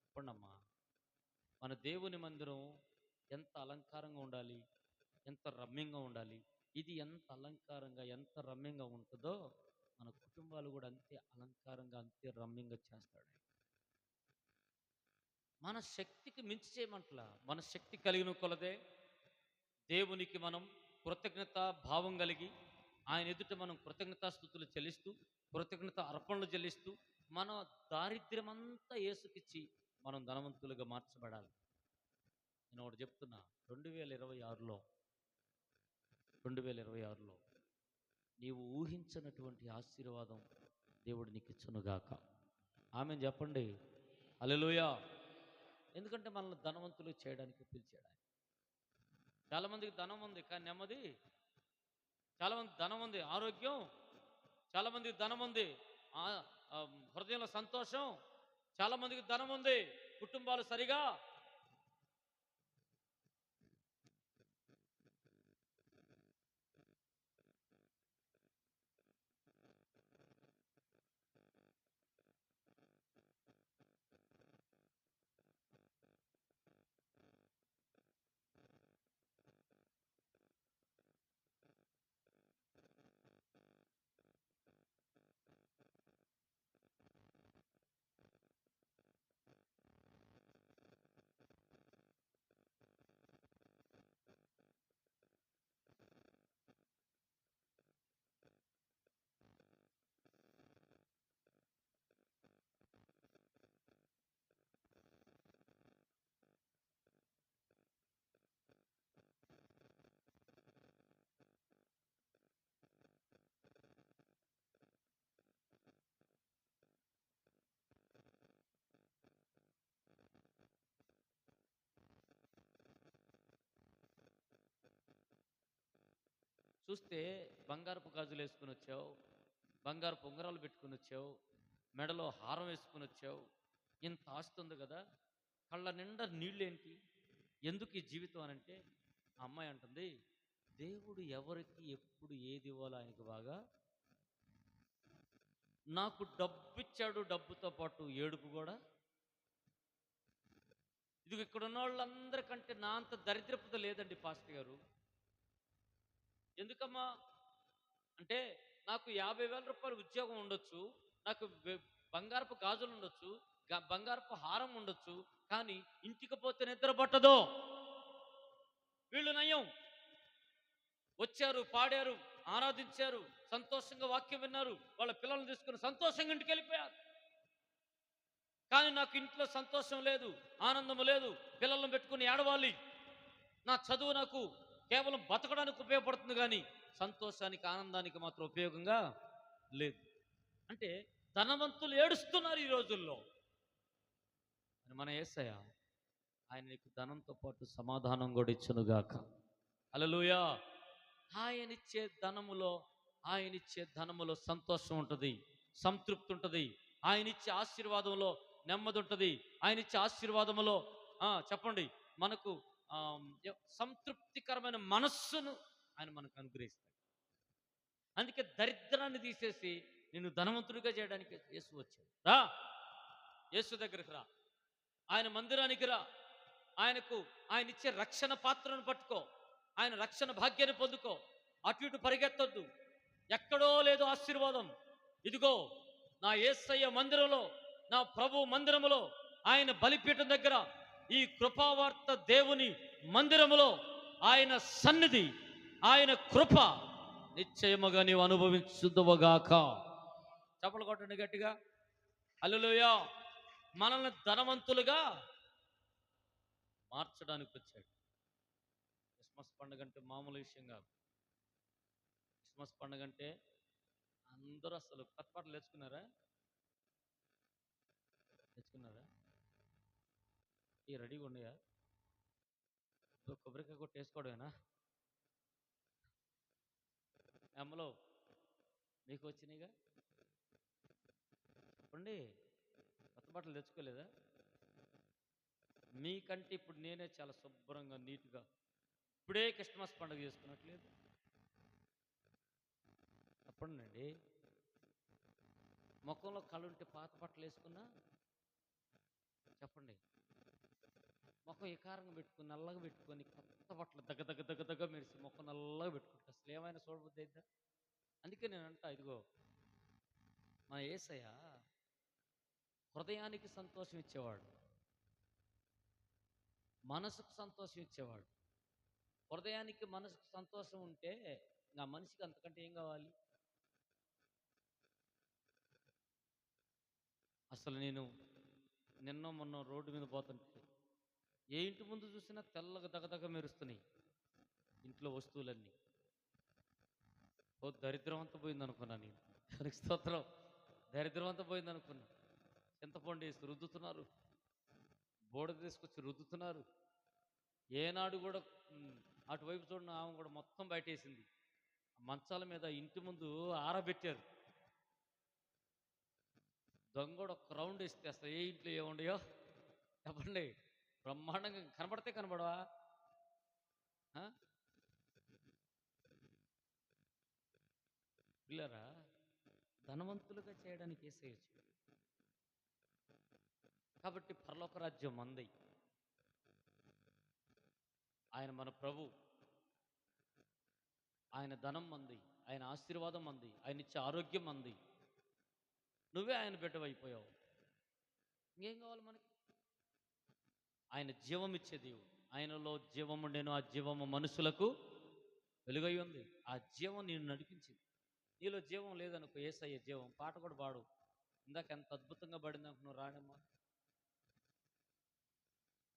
చెప్పండి అమ్మా. మన దేవుని మందిరం ఎంత అలంకారంగా ఉండాలి, ఎంత రమ్యంగా ఉండాలి. ఇది ఎంత అలంకారంగా ఎంత రమ్యంగా ఉంటుందో మన కుటుంబాలు కూడా అంతే అలంకారంగా అంతే రమ్యంగా చేస్తాడు. మన శక్తికి మించి చేయమంటలా, మన శక్తి కలిగిన కొలదే దేవునికి మనం కృతజ్ఞత భావం కలిగి ఆయన ఎదుట మనం కృతజ్ఞతాస్తుతులు చెల్లిస్తూ, కృతజ్ఞత అర్పణలు చెల్లిస్తూ, మన దారిద్ర్యమంతా యేసుకిచ్చి మనం ధనవంతులుగా మార్చబడాలి. నేను ఒకటి చెప్తున్నా, 2026లో నీవు ఊహించినటువంటి ఆశీర్వాదం దేవుడు నీకు ఇచ్చునుగాక. ఆమె చెప్పండి. హల్లెలూయా. ఎందుకంటే మనల్ని ధనవంతులు చేయడానికి పిలిచాడు ఆయన. చాలామందికి ధనం ఉంది కానీ నెమ్మది, చాలామంది ధనం ఉంది ఆరోగ్యం, చాలామందికి ధనం ఉంది హృదయంలో సంతోషం, చాలామందికి ధనం ఉంది కుటుంబాలు సరిగా చూస్తే బంగారపు గాజులు వేసుకుని వచ్చావు, బంగారపు ఉంగరాలు పెట్టుకుని వచ్చావు, మెడలో హారం వేసుకుని వచ్చావు, ఇంత ఆస్తి ఉంది కదా, కళ్ళ నిండా నీళ్ళేంటి, ఎందుకు ఈ జీవితం అని అంటే ఆ అమ్మాయి అంటుంది, దేవుడు ఎవరికి ఎప్పుడు ఏది ఇవ్వాలో ఆయనకు బాగా నాకు డబ్బు ఇచ్చాడు, డబ్బుతో పాటు ఏడుపు కూడా. ఇది ఇక్కడ ఉన్న వాళ్ళందరికంటే నా అంత దరిద్రపుత లేదండి పాస్టర్ గారు. ఎందుకమ్మా అంటే నాకు 50,000 రూపాయలు ఉద్యోగం ఉండొచ్చు, నాకు బంగారపు గాజులు ఉండొచ్చు, బంగారపు హారం ఉండొచ్చు, కానీ ఇంటికి పోతే నిద్ర పట్టదు. వీళ్ళు నయం, వచ్చారు, పాడారు, ఆరాధించారు, సంతోషంగా వాక్యం విన్నారు, వాళ్ళ పిల్లల్ని తీసుకుని సంతోషంగా ఇంటికి వెళ్ళిపోయారు. కానీ నాకు ఇంట్లో సంతోషం లేదు, ఆనందం లేదు, పిల్లలను పెట్టుకుని ఏడవాలి. నా చదువు నాకు కేవలం బతకడానికి ఉపయోగపడుతుంది, కానీ సంతోషానికి ఆనందానికి మాత్రం ఉపయోగంగా లేదు. అంటే ధనవంతులు ఏడుస్తున్నారు ఈ రోజుల్లో. మన యేసయ్య ఆయన నీకు ధనంతో పాటు సమాధానం కూడా ఇచ్చునుగాక. హల్లెలూయా. ఆయనిచ్చే ధనములో సంతోషం ఉంటుంది, సంతృప్తి ఉంటుంది. ఆయనిచ్చే ఆశీర్వాదంలో నెమ్మది ఉంటుంది. ఆయనిచ్చే ఆశీర్వాదములో చెప్పండి మనకు సంతృప్తికరమైన మనస్సును ఆయన మనకు అనుగ్రహిస్తాడు. అందుకే దరిద్రాన్ని తీసేసి నిన్ను ధనవంతుడిగా చేయడానికి యేసు వచ్చాడు. రా, యేసు దగ్గరికి రా, ఆయన మందిరానికి రా, ఆయన ఇచ్చే రక్షణ పాత్రను పట్టుకో, ఆయన రక్షణ భాగ్యాన్ని పొందుకో. అటు ఇటు పరిగెత్తొద్దు, ఎక్కడో లేదు ఆశీర్వాదం. ఇదిగో నా యేసయ్య మందిరంలో, నా ప్రభు మందిరములో, ఆయన బలిపీఠం దగ్గర, ఈ కృపావార్త దేవుని మందిరములో ఆయన సన్నిధి, ఆయన కృప నిశ్చయముగా నీవు అనుభవించుదువుగాక. చప్పలు కొట్టండి గట్టిగా. హల్లెలూయా. మనల్ని ధనవంతులుగా మార్చడానికి వచ్చాడు. క్రిస్మస్ పండుగ అంటే మామూలు విషయం కాదు. క్రిస్మస్ పండుగ అంటే అందరూ అసలు కొత్త బట్టలు తెచ్చుకున్నారా? ఈ రెడీగా ఉన్నాయా? కొబ్బరికాయ కొట్టి వేసుకోవడమేనా? అమ్మలో మీకు వచ్చినాయిగా చెప్పండి. కొత్త బట్టలు తెచ్చుకోలేదా? మీకంటే ఇప్పుడు నేనే చాలా శుభ్రంగా నీట్గా ఇప్పుడే క్రిస్మస్ పండుగ చేసుకున్నట్లేదు. చెప్పండి. ముఖంలో కళ్ళుంటే పాత బట్టలు వేసుకున్నా చెప్పండి, ముఖం వికారంగా పెట్టుకుని నల్లగా పెట్టుకొని కొత్త బట్టలు దగ్గ దగ్గ దగ్గ దగ్గ మెరిసి ముఖం నల్లగా పెట్టుకుంటా అసలు ఏమైనా చూడబుద్ధి అయిద్దా? అందుకే నేను అంటా, ఇదిగో మన యేసయ్య హృదయానికి సంతోషం ఇచ్చేవాడు, మనసుకు సంతోషం ఇచ్చేవాడు. హృదయానికి మనసుకు సంతోషం ఉంటే నా మనిషికి అంతకంటే ఏం కావాలి? అసలు నేను నిన్న మొన్న రోడ్డు మీద పోతుంటే ఏ ఇంటి ముందు చూసినా తెల్లగా దగదగ మెరుస్తున్నాయి ఇంట్లో వస్తువులన్నీ. ఓ దరిద్రం అంతా పోయింది అనుకున్నా నేను. స్తోత్రం. దరిద్రం అంతా పోయింది అనుకున్నా. చింతపండు వేసి రుద్దుతున్నారు, బోడ తీసుకొచ్చి రుద్దుతున్నారు. ఏనాడు కూడా అటువైపు చూడడం ఆమె కూడా మొత్తం బయటేసింది. మంచాల మీద ఇంటి ముందు ఆరబెట్టారు. దొంగ కూడా ఒక రౌండ్ వేస్తే అసలు ఏ ఇంట్లో ఏముండయో చెప్పండి, బ్రహ్మాండంగా కనబడితే కనబడవా? పిల్లరా, ధనవంతులుగా చేయడానికి వేసేయచ్చు. కాబట్టి పరలోక రాజ్యం మంది, ఆయన మన ప్రభు, ఆయన ధనం మంది, ఆయన ఆశీర్వాదం మంది, ఆయన ఇచ్చే ఆరోగ్యం మంది. నువ్వే ఆయన బిడ్డవైపోయావు. ఇంకేం కావాలి మనకి? ఆయన జీవం ఇచ్చే దేవుడు. ఆయనలో జీవం ఉండేను, ఆ జీవము మనుషులకు వెలుగై ఉంది. ఆ జీవం నేను నడిపించింది. నీలో జీవం లేదనుకో, యేసయ్య జీవం. పాట కూడా పాడు. ఇందాక ఎంత అద్భుతంగా పడింది అనుకున్నావు. రాడమ్మా,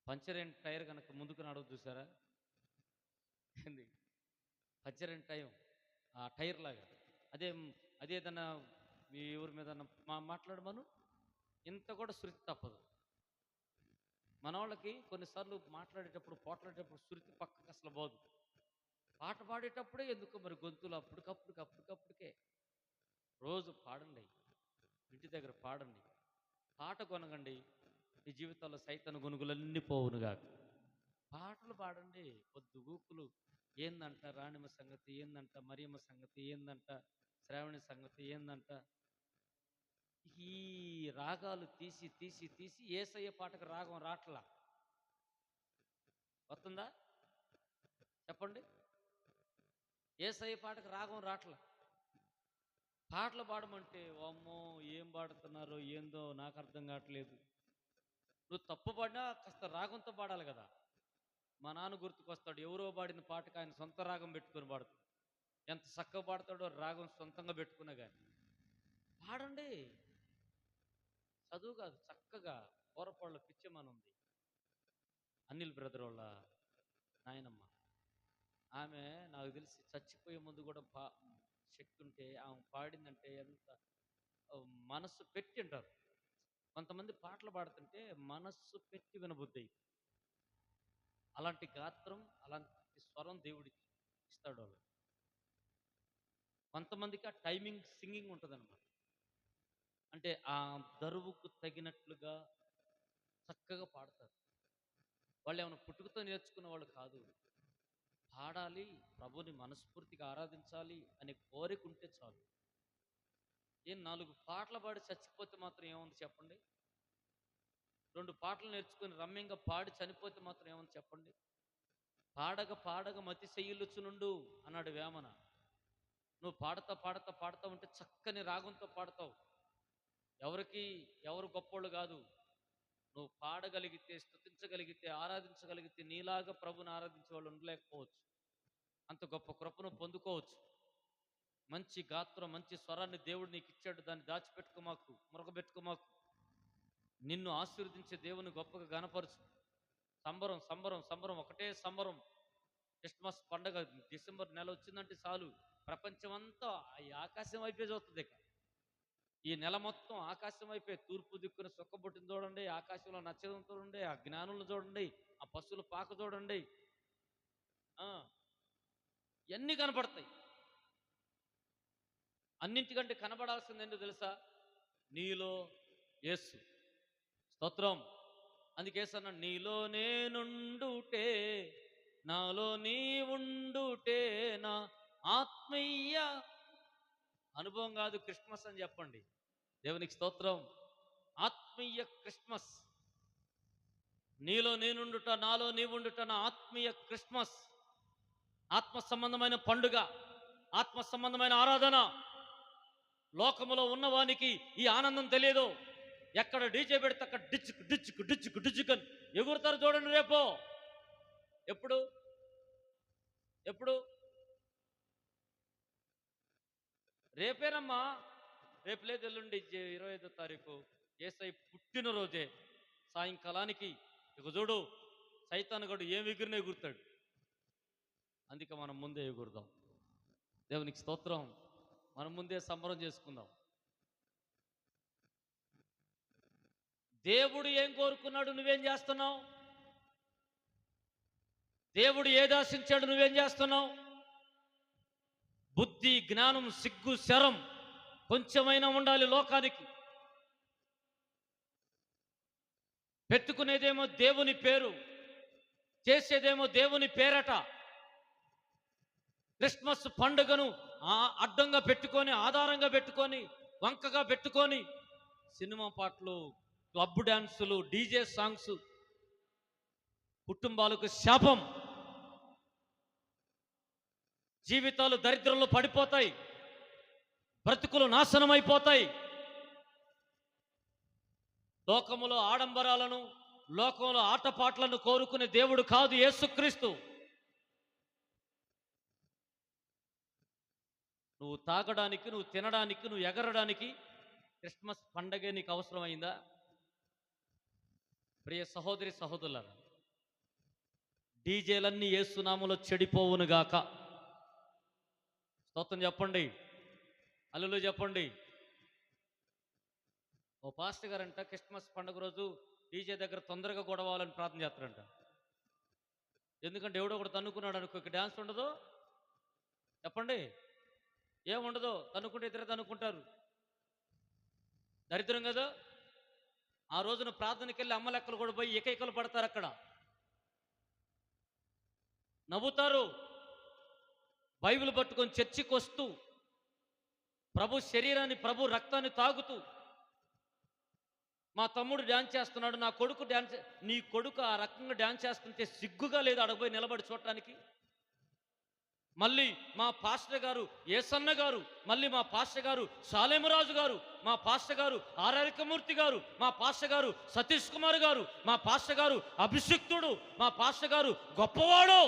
పంచర్ అయిన టైర్ కనుక ముందుకు నడవ చూసారా? ఏంది పంచర్ అయిన టైం, ఆ టైర్ లాగా. అదేదన్నా మీ ఊరి మీద మాట్లాడమను, ఇంత కూడా శృతి తప్పదు. మన వాళ్ళకి కొన్నిసార్లు మాట్లాడేటప్పుడు పోట్లాడేటప్పుడు శృతి పక్కకు అసలు పోదు. పాట పాడేటప్పుడే ఎందుకో మరి గొంతులు అప్పటికప్పుడికే. రోజు పాడండి, ఇంటి దగ్గర పాడండి, పాట కొనగండి. మీ జీవితాల్లో సైతాను గొనుగులన్నీ పోవునుగా. పాటలు పాడండి, పొద్దు గూకులు. ఏందంట రాణిమ సంగతి, ఏందంట మరియమ్మ సంగతి, ఏందంట శ్రావణి సంగతి, ఏందంట ఈ రాగాలు తీసి తీసి తీసి యేసయ్య పాటకు రాగం రాట్లా. వస్తుందా చెప్పండి? యేసయ్య పాటకు రాగం రాట్లా. పాటలు పాడమంటే అమ్మో ఏం పాడుతున్నారో ఏందో నాకు అర్థం కావట్లేదు. నువ్వు తప్పు పాడినా కాస్త రాగంతో పాడాలి కదా. మా నాన్న గుర్తుకొస్తాడు, ఎవరో పాడిన పాటకు ఆయన సొంత రాగం పెట్టుకొని పాడుతాడు. ఎంత చక్కగా పాడతాడో రాగం సొంతంగా పెట్టుకున్నా కానీ. పాడండి, చదువు కాదు, చక్కగా కూరపాళ్ళ పిచ్చమని ఉంది. అనిల్ బ్రదర్ వాళ్ళ నాయనమ్మ, ఆమె నాకు తెలిసి చచ్చిపోయే ముందు కూడా శక్తి ఉంటే ఆమె పాడిందంటే ఎంత మనస్సు పెట్టి అంటారు. కొంతమంది పాటలు పాడుతుంటే మనస్సు పెట్టి వినబుద్ధి. అలాంటి గాత్రం, అలాంటి స్వరం దేవుడి ఇస్తాడు వాళ్ళు. కొంతమందికి ఆ టైమింగ్ సింగింగ్ ఉంటుంది అనమాట. అంటే ఆ దరువుకు తగినట్లుగా చక్కగా పాడతారు. వాళ్ళు ఏమైనా పుట్టుకతో నేర్చుకున్న వాళ్ళు కాదు. పాడాలి, ప్రభుని మనస్ఫూర్తిగా ఆరాధించాలి అనే కోరిక ఉంటే చాలు. ఏం 4 పాటలు పాడి చచ్చిపోతే మాత్రం ఏముంది చెప్పండి? 2 పాటలు నేర్చుకుని రమ్యంగా పాడి చనిపోతే మాత్రం ఏముంది చెప్పండి? పాడగ పాడగ మతి శయ్యులుచునుండు అన్నాడు వేమన. నువ్వు పాడతా పాడతా పాడుతూ ఉంటే చక్కని రాగంతో పాడతావు. ఎవరు గొప్పోళ్ళు కాదు. నువ్వు పాడగలిగితే, స్తుతించగలిగితే, ఆరాధించగలిగితే నీలాగా ప్రభుని ఆరాధించే వాళ్ళు ఉండలేకపోవచ్చు. అంత గొప్ప కృపను పొందుకోవచ్చు. మంచి గాత్రం, మంచి స్వరాన్ని దేవుడు నీకు ఇచ్చాడు. దాన్ని దాచిపెట్టుకోమాకు, మురగబెట్టుకోమాకు. నిన్ను ఆశీర్వదించే దేవుని గొప్పగా గనపరచు. సంబరం సంబరం సంబరం, ఒకటే సంబరం. క్రిస్మస్ పండగ డిసెంబర్ నెల వచ్చిందంటే చాలు, ప్రపంచమంతా ఈ ఆకాశం వైపే చూస్తుంది. ఈ నెల మొత్తం ఆకాశం వైపే. తూర్పు దిక్కున సొక్కబొట్టిని చూడండి, ఆకాశంలో నక్షత్రం చూడండి, ఆ జ్ఞానులను చూడండి, ఆ పశువుల పాక చూడండి, ఇవన్నీ కనపడతాయి. అన్నింటికంటే కనబడాల్సింది ఏంటో తెలుసా? నీలో యేసు. స్తోత్రం. అందుకేసన్నా, నీలో నేనుండుటే, నాలో నీ ఉండుటే నా ఆత్మీయ అనుభవం కాదు క్రిస్మస్ అని చెప్పండి. దేవునికి స్తోత్రం. ఆత్మీయ క్రిస్మస్. నీలో నేనుండుట, నాలో నీ ఉండుట నా ఆత్మీయ క్రిస్మస్. ఆత్మ సంబంధమైన పండుగ, ఆత్మ సంబంధమైన ఆరాధన. లోకములో ఉన్నవానికి ఈ ఆనందం తెలియదు. ఎక్కడ డీజే పెడితే అక్కడ డిచ్చుకు డిచ్చుకు డిచ్చుకు డిచ్చుకని ఎగురుతారు చూడండి. రేపో ఎప్పుడు ఎప్పుడు రేపేనమ్మా. రేపు లేదు, ఎల్లుండి 25వ తారీఖు యేసయ్య పుట్టినరోజే. సాయంకాలానికి ఇక చూడు, సైతానుగాడు ఏం ఎగురినా ఎగురుతాడు. అందుకే మనం ముందే ఎగురుదాం. దేవునికి స్తోత్రం. మనం ముందే సంబరం చేసుకుందాం. దేవుడు ఏం కోరుకున్నాడు, నువ్వేం చేస్తున్నావు? దేవుడు ఏది ఆశించాడు, నువ్వేం చేస్తున్నావు? బుద్ధి, జ్ఞానం, సిగ్గు, శరం కొంచెమైనా ఉండాలి లోకానికి. పెట్టుకునేదేమో దేవుని పేరు, చేసేదేమో దేవుని పేరట. క్రిస్మస్ పండుగను అడ్డంగా పెట్టుకొని, ఆధారంగా పెట్టుకొని, వంకగా పెట్టుకొని సినిమా పాటలు, క్లబ్ డ్యాన్సులు, డీజే సాంగ్స్ కుటుంబాలకు శాపం. జీవితాలు దరిద్రంలో పడిపోతాయి, బ్రతుకులు నాశనం అయిపోతాయి. లోకములో ఆడంబరాలను, లోకంలో ఆటపాట్లను కోరుకునే దేవుడు కాదు యేసుక్రీస్తు. నువ్వు తాగడానికి, నువ్వు తినడానికి, నువ్వు ఎగరడానికి క్రిస్మస్ పండగే నీకు అవసరమైందా? ప్రియ సహోదరి సహోదరులారా, డీజేలన్నీ యేసునామములో చెడిపోవునుగాక. స్తోత్రం చెప్పండి, హల్లెలూయా చెప్పండి. ఓ పాస్టర్ గారంట క్రిస్మస్ పండుగ రోజు డీజే దగ్గర తొందరగా గొడవాలని ప్రార్థన చేస్తారంట. ఎందుకంటే ఎవడో ఒకటి తన్నుకున్నాడు అనుకో, ఇక డ్యాన్స్ ఉండదు చెప్పండి, ఏముండదు. తన్నుకుంటే ఇద్దరు తన్నుకుంటారు. దరిద్రం కదా. ఆ రోజున ప్రార్థనకి వెళ్ళి అమ్మ లెక్కలు కూడా పోయి ఏకైకలు పడతారు. అక్కడ నవ్వుతారు. బైబిల్ పట్టుకొని చర్చికి వస్తూ, ప్రభు శరీరాన్ని, ప్రభు రక్తాన్ని తాగుతూ మా తమ్ముడు డ్యాన్స్ చేస్తున్నాడు, నా కొడుకు డ్యాన్స్, నీ కొడుకు ఆ రకంగా డ్యాన్స్ చేస్తుంటే సిగ్గుగా లేదు అడగపోయి నిలబడి చూడటానికి? మళ్ళీ మా పాస్టర్ గారు ఏసన్న గారు, మళ్ళీ మా పాస్టర్ గారు సాలేమరాజు గారు, మా పాస్టర్ గారు ఆరారికమూర్తి గారు, మా పాస్టర్ గారు సతీష్ కుమార్ గారు, మా పాస్టర్ గారు అభిషిక్తుడు, మా పాస్టర్ గారు గొప్పవాడు.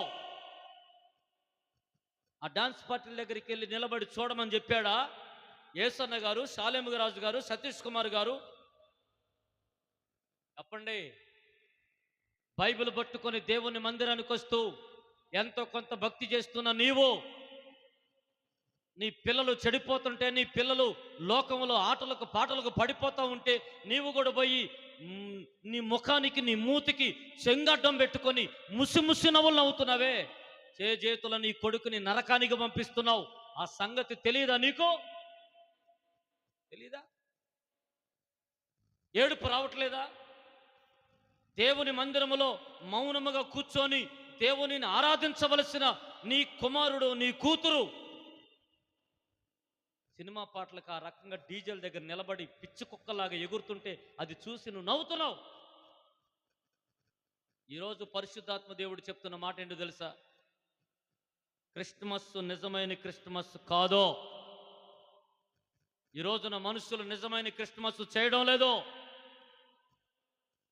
ఆ డాన్స్ పార్టీల దగ్గరికి వెళ్ళి నిలబడి చూడమని చెప్పాడా ఏసన్న గారు, సాలేమరాజు గారు, సతీష్ కుమార్ గారు? చెప్పండి. బైబిల్ పట్టుకొని దేవుని మందిరానికి వస్తూ ఎంతో కొంత భక్తి చేస్తున్న నీవు, నీ పిల్లలు చెడిపోతుంటే, నీ పిల్లలు లోకంలో ఆటలకు పాటలకు పడిపోతూ ఉంటే, నీవు కూడా పోయి నీ ముఖానికి నీ మూతికి చెంగడ్డం పెట్టుకొని ముసి ముసి నవ్వులు నవ్వుతున్నావే. చేతుల నీ కొడుకుని నరకానికి పంపిస్తున్నావు. ఆ సంగతి తెలియదా నీకు? తెలీదా? ఏడుపు రావట్లేదా? దేవుని మందిరములో మౌనముగా కూర్చొని దేవునిని ఆరాధించవలసిన నీ కుమారుడు, నీ కూతురు సినిమా పాటలకు ఆ రకంగా డీజేల దగ్గర నిలబడి పిచ్చి కుక్కలాగా ఎగురుతుంటే అది చూసి నువ్వు నవ్వుతున్నావు. ఈరోజు పరిశుద్ధాత్మ దేవుడు చెప్తున్న మాట ఏంటో తెలుసా? క్రిస్మస్ నిజమైన క్రిస్మస్ కాదో. ఈ రోజున మనుషులు నిజమైన క్రిస్మస్ చేయడం లేదు.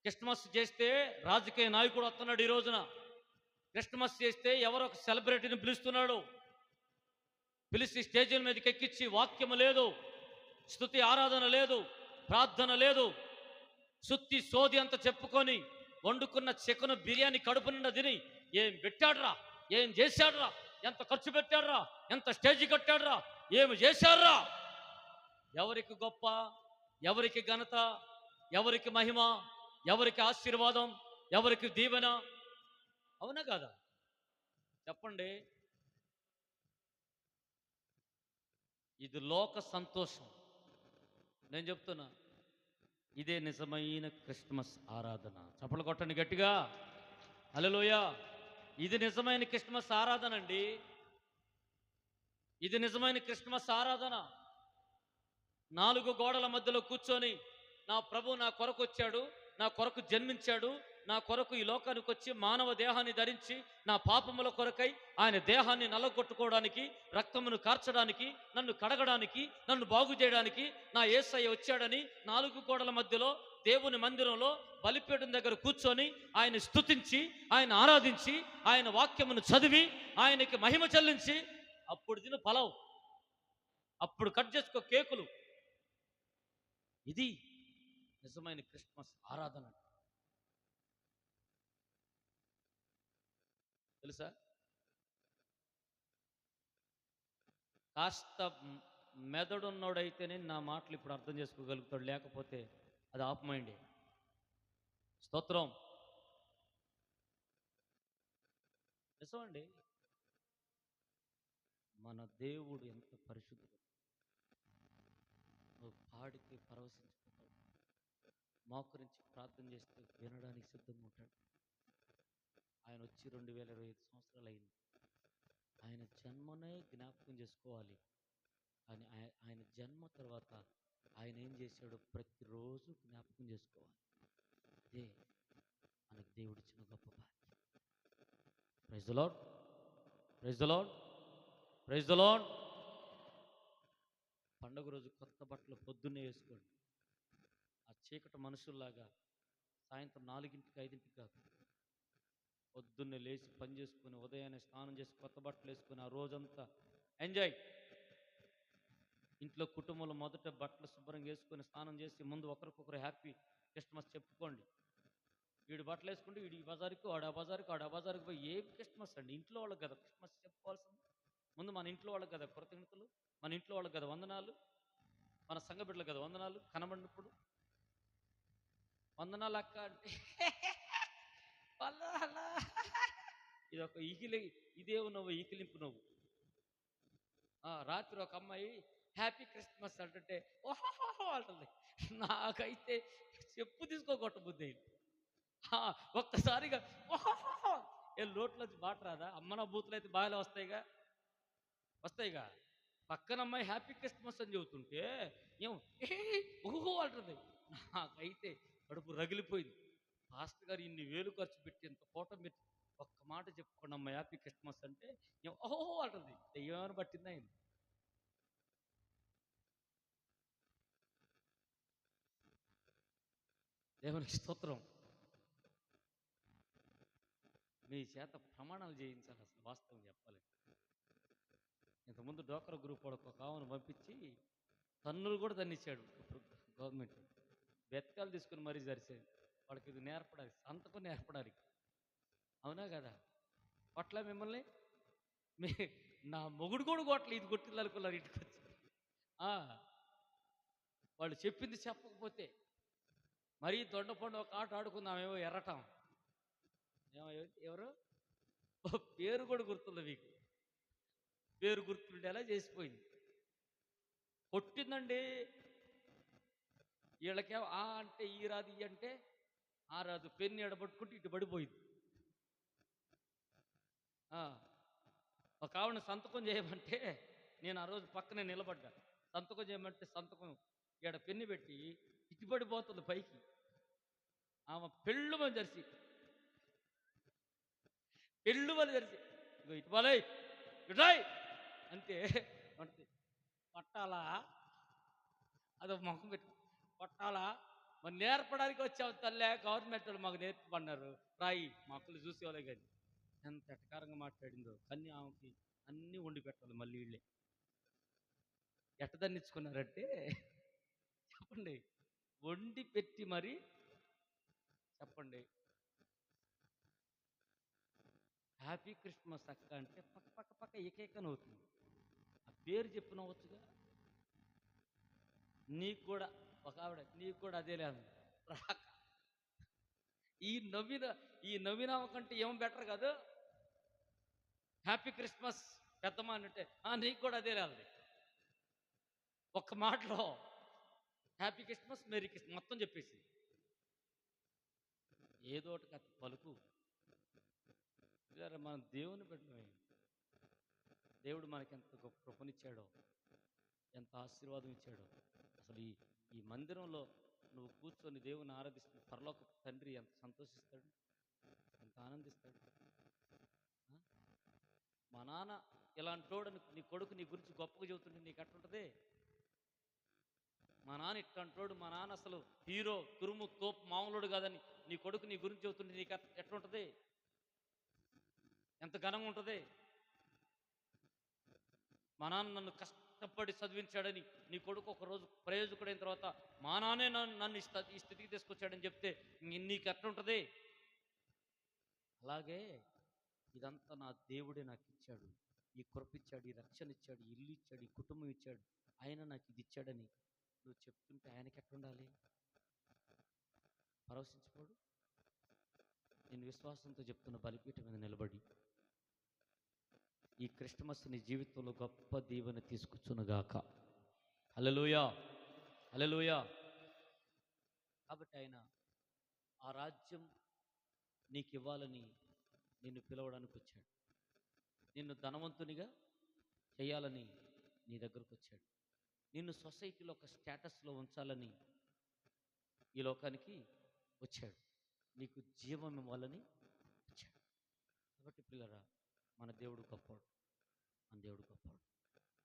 క్రిస్మస్ చేస్తే రాజకీయ నాయకుడు వస్తున్నాడు. ఈ రోజున క్రిస్మస్ చేస్తే ఎవరో ఒక సెలబ్రిటీని పిలుస్తున్నాడు. పిలిచి స్టేజీల మీదకి ఎక్కించి వాక్యము లేదు, స్తుతి ఆరాధన లేదు, ప్రార్థన లేదు, సుత్తి సోది అంత చెప్పుకొని వండుకున్న చికెన్ బిర్యానీ కడుపు నిండా తిని ఏం పెట్టాడ్రా, ఏం చేశాడ్రా, ఎంత ఖర్చు పెట్టాడ్రా, ఎంత స్టేజీ కట్టాడ్రా, ఏమి చేశాడ్రా? ఎవరికి గొప్ప, ఎవరికి ఘనత, ఎవరికి మహిమ, ఎవరికి ఆశీర్వాదం, ఎవరికి దీవెన? అవునా కాదా? చెప్పండి. ఇది లోక సంతోషం. నేను చెప్తున్నా, ఇదే నిజమైన క్రిస్మస్ ఆరాధన. చప్పలు కొట్టండి గట్టిగా, హల్లెలూయా. ఇది నిజమైన క్రిస్మస్ ఆరాధన అండి. ఇది నిజమైన క్రిస్మస్ ఆరాధన. 4 గోడల మధ్యలో కూర్చొని నా ప్రభు నా కొరకు వచ్చాడు, నా కొరకు జన్మించాడు, నా కొరకు ఈ లోకానికి వచ్చి మానవ దేహాన్ని ధరించి నా పాపముల కొరకై ఆయన దేహాన్ని నల్లగొట్టుకోవడానికి, రక్తమును కార్చడానికి, నన్ను కడగడానికి, నన్ను బాగు చేయడానికి నా యేసయ్య వచ్చాడని 4 గోడల మధ్యలో దేవుని మందిరంలో బలిపీఠం దగ్గర కూర్చొని ఆయన స్తుతించి, ఆయన ఆరాధించి, ఆయన వాక్యమును చదివి ఆయనకి మహిమ చెల్లించి అప్పుడు తిను పలావ్, అప్పుడు కట్ చేసుకో కేకులు. ఇది నిజమైన క్రిస్మస్ ఆరాధన. తెలుసా? కాస్త మెదడున్నోడైతేనే నా మాటలు ఇప్పుడు అర్థం చేసుకోగలుగుతాడు, లేకపోతే అది ఆపమైంది. స్తోత్రం. నిజమండి. మన దేవుడు ఎంత పరిశుద్ధుడు. నువ్వు పాడితే పరవశించిపోతావు, మోకరించి ప్రార్థన చేస్తే వినడానికి సిద్ధంగా ఉంటాడు. ఆయన వచ్చి 2025 సంవత్సరాలు అయింది. ఆయన జన్మనే జ్ఞాపకం చేసుకోవాలి. కానీ ఆయన జన్మ తర్వాత ఆయన ఏం చేశాడో ప్రతిరోజు జ్ఞాపకం చేసుకోవాలి. అదే మనకు దేవుడిచ్చిన గొప్ప భాగ్యం. Praise the lord, praise the lord, praise the lord. పండుగ రోజు కొత్త బట్టలు పొద్దున్నే వేసుకోండి. ఆ చీకటి మనుషుల్లాగా సాయంత్రం 4ంటికి 5ంటికి కాదు, పొద్దున్నే లేచి పని చేసుకుని ఉదయాన్నే స్నానం చేసి కొత్త బట్టలు వేసుకొని ఆ రోజంతా ఎంజాయ్. ఇంట్లో కుటుంబంలో మొదట బట్టలు శుభ్రంగా వేసుకొని స్నానం చేసి ముందు ఒకరికొకరు హ్యాపీ క్రిస్మస్ చెప్పుకోండి. వీడు బట్టలు వేసుకుంటే వీడి బజారుకు, వాడు ఆ బజారుకు, వాడు ఆ బజారుకు పోయి ఏం క్రిస్మస్ అండి? ఇంట్లో వాళ్ళకి కదా క్రిస్మస్ చెప్పుకోవాల్సింది. ముందు మన ఇంట్లో వాళ్ళకి కదా కృతజ్ఞతలు, మన ఇంట్లో వాళ్ళకి కదా వందనాలు, మన సంఘ బిడ్డలు కదా వందనాలు. కనబడినప్పుడు వందనాలు అక్క అంటే ఇది ఒక ఈకిలి, ఇదేవు నువ్వు ఈకిలింపు నువ్వు. రాత్రి ఒక అమ్మాయి హ్యాపీ క్రిస్మస్ అంటుంటే ఓహో అంటుంది. నాకైతే చెప్పు తీసుకోగొట్ట బుద్ధి. ఒక్కసారిగా ఓహో ఏ లోట్లోంచి మాట రాదా? అమ్మ నా బూతులు అయితే బాగా వస్తాయిగా. పక్కన అమ్మాయి హ్యాపీ క్రిస్మస్ అని చెబుతుంటే ఏమో ఓహో అంటుంది. నాకైతే కడుపు రగిలిపోయింది. పాస్టర్ గారు ఇన్ని వేలు ఖర్చు పెట్టి ఇంత ఫోటో పెట్టి ఒక్క మాట చెప్పుకోండి అమ్మ హ్యాపీ క్రిస్మస్ అంటే ఓహో అంటుంది. దెయ్యమని పట్టింది ఆయన. దేవునికి స్తోత్రం. మీ చేత ప్రమాణాలు చేయించాలి అసలు వాస్తవం చెప్పాలంటే. ఇంతకుముందు డోక్రా గ్రూప్ వాడు ఒక ఆమెను పంపించి తన్నులు కూడా తన్నిచ్చాడు ఇప్పుడు గవర్నమెంట్. బెత్కాలు తీసుకుని మరీ జరిసాడు. వాడికి ఇది నేర్పడానికి, సంతకం నేర్పడానికి. అవునా కదా? కొట్ల మిమ్మల్ని మీ నా మొగుడు కూడా కొట్ల ఇది కొట్టింది అనుకున్నారు ఇంటికి వచ్చి. వాళ్ళు చెప్పింది చెప్పకపోతే మరీ దొండపండు ఒక ఆట ఆడుకుందామేమో ఎర్రటం. ఎవరు పేరు కూడా గుర్తుంది మీకు. పేరు గుర్తుండేలా చేసిపోయింది. కొట్టిందండి. వీళ్ళకే ఆ అంటే ఈ రాదు, ఈ అంటే ఆ రాదు. పెన్ను ఎడబట్టుకుంటే ఇటు పడిపోయింది. ఒక ఆవిడ సంతకం చేయమంటే నేను ఆ రోజు పక్కనే నిలబడ్డా. సంతకం చేయమంటే సంతకం ఈడ పెన్ను పెట్టి ఇటు పడిపోతుంది పైకి. ఆమె పెళ్ళుమని జరిసి ఇగో ఇటు బాలయ్ ఇటాయ్ అంటే కొట్టాలా? అదో మొహం పెట్టి కొట్టాలా? మరి నేర్పడానికి వచ్చావు తల్లే, గవర్నమెంట్ వాళ్ళు మాకు నేర్పమన్నారు రాయి మొక్కలు చూసేవాళ్ళే. కానీ ఎంత ఎటకారంగా మాట్లాడిందో. కానీ ఆమెకి అన్నీ వండి పెట్టాలి మళ్ళీ వీళ్ళే. ఎట్టదన్నిచ్చుకున్నారంటే చెప్పండి, వండి పెట్టి మరి చెప్పండి హ్యాపీ క్రిస్మస్ అక్క అంటే పక్క పక్క పక్క ఏకేకనవుతుంది. ఆ పేరు చెప్పు నవ్వచ్చుగా. నీకు కూడా ఒక ఆవిడ నీకు కూడా అదే లేదు రాక. ఈ నవ్విన కంటే ఏం బెటర్ కాదు. హ్యాపీ క్రిస్మస్ పెద్దమ్మ అంటే నీకు కూడా అదే లేదు. ఒక్క మాటలో హ్యాపీ క్రిస్మస్ మెరీ క్రిస్మస్ మొత్తం చెప్పేసి ఏదో ఒకటి పలుకు. మన దేవుని పెట్టిన దేవుడు మనకి ఎంత గొప్ప కృపనిచ్చాడో, ఎంత ఆశీర్వాదం ఇచ్చాడో. అసలు ఈ మందిరంలో నువ్వు కూర్చొని దేవుని ఆరాధిస్తున్న పరలోక తండ్రి ఎంత సంతోషిస్తాడు, ఎంత ఆనందిస్తాడు. మా నాన్న ఇలాంటోడని నీ కొడుకు నీ గురించి గొప్పగా చెబుతుంటే నీకు ఎట్లుంటుంది? మా నాన్న ఇట్లాంటోడు, మా నాన్న అసలు హీరో, తురుము తోపు మామూలుడు కాదని నీ కొడుకు నీ గురించి చెబుతుంటే నీకు ఎట్లుంటుంది? ఎంత ఘనంగా ఉంటుంది? మా నాన్న నన్ను కష్టపడి చదివించాడని నీ కొడుకు ఒకరోజు ప్రయోజకుడైన తర్వాత మా నాన్నే నన్ను ఈ స్థితికి తీసుకొచ్చాడని చెప్తే నీకు ఎట్లుంటుంది? అలాగే ఇదంతా నా దేవుడే నాకు ఇచ్చాడు, ఈ కృప ఇచ్చాడు, ఈ రక్షణ ఇచ్చాడు, ఈ ఇల్లు ఇచ్చాడు, ఈ కుటుంబం ఇచ్చాడు, ఆయన నాకు ఇది ఇచ్చాడని నువ్వు చెప్తుంటే ఆయనకి ఎట్లుండాలి? పరవశించిపోడు? నేను విశ్వాసంతో చెప్తున్న బలిపీఠం మీద నిలబడి ఈ క్రిస్మస్ నీ జీవితంలో గొప్ప దీవెన తీసుకొచ్చునుగాక. హల్లెలూయా, హల్లెలూయా. కాబట్టి ఆయన ఆ రాజ్యం నీకు ఇవ్వాలని నిన్ను పిలవడానికి వచ్చాడు. నిన్ను ధనవంతునిగా చేయాలని నీ దగ్గరకు వచ్చాడు. నిన్ను సొసైటీలో ఒక స్టేటస్లో ఉంచాలని ఈ లోకానికి వచ్చాడు. నీకు జీవం ఇవ్వాలని వచ్చాడు. కాబట్టి పిల్లరా, మన దేవుడు గొప్పవాడు, మన దేవుడు గొప్పవాడు.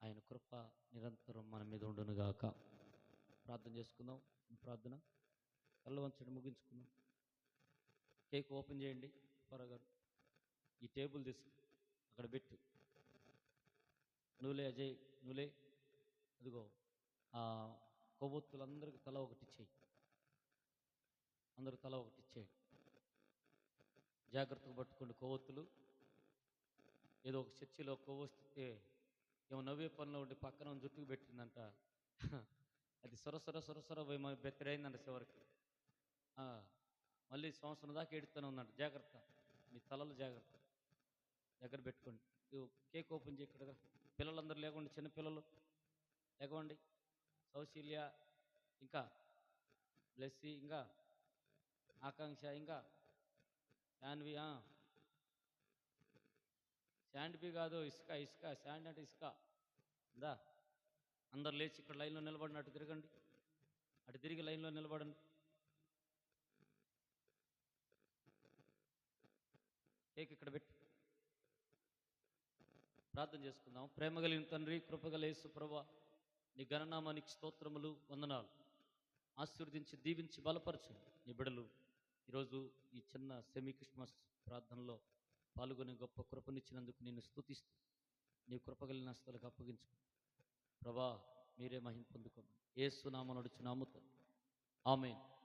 ఆయన కృప నిరంతరం మన మీద ఉండునుగాక. ప్రార్థన చేసుకుందాం. ప్రార్థన కళ్ళు వంచండి, ముగించుకుందాం. కేక్ ఓపెన్ చేయండి. గారు ఈ టేబుల్ తీసి అక్కడ పెట్టు. నువ్వులే అజయ్, నువ్వులే. అదిగో ఆ కొవ్వొత్తులందరికీ తల ఒకటి ఇచ్చేయి. అందరూ తల ఒకటి ఇచ్చేయండి. జాగ్రత్తగా పట్టుకోండి కొవ్వొత్తులు. ఏదో ఒక చర్చిలో కొవ్వొస్తే ఏమో నవ్వే పనిలో ఉండి పక్కన జుట్టుకు పెట్టిందంట. అది సొర బెత్తడైందంట చివరికి. మళ్ళీ సంవత్సరం దాకా ఎడుతూనే ఉందంట. జాగ్రత్త, మీ తలలు జాగ్రత్త, దగ్గర పెట్టుకోండి. కేక్ ఓపెన్ చేయి. ఇక్కడ పిల్లలందరూ లేకుండా, చిన్నపిల్లలు లేకండి. సౌశీల్య, ఇంకా బ్లెస్సీ, ఇంకా ఆకాంక్ష, ఇంకా శాన్వి. శాండ్బీ కాదు, ఇసుక. శాండ్ అంటే ఇసుక. ఇందా అందరు లేచి ఇక్కడ లైన్లో నిలబడినట్టు తిరగండి. అటు తిరిగి లైన్లో నిలబడండి. కేక్ ఇక్కడ పెట్టి ప్రార్థన చేసుకుందాం. ప్రేమ కలిగిన తండ్రి, కృపగల యేసు ప్రభువా, నీ ఘననామానికి స్తోత్రములు, వందనాలు. ఆశీర్వదించి దీవించి బలపరచు నీ బిడలు ఈరోజు ఈ చిన్న సెమీ క్రిస్మస్ ప్రార్థనలో పాల్గొనే గొప్ప కృపనిచ్చినందుకు నిన్ను స్తుతిస్తూ నీ కృపగలిగిన స్థలకు అప్పగించుకో ప్రభా. మీరే మహిమ పొందుకోమని యేసు నామమున నడుచున్నాము తండ్రి. ఆమేన్.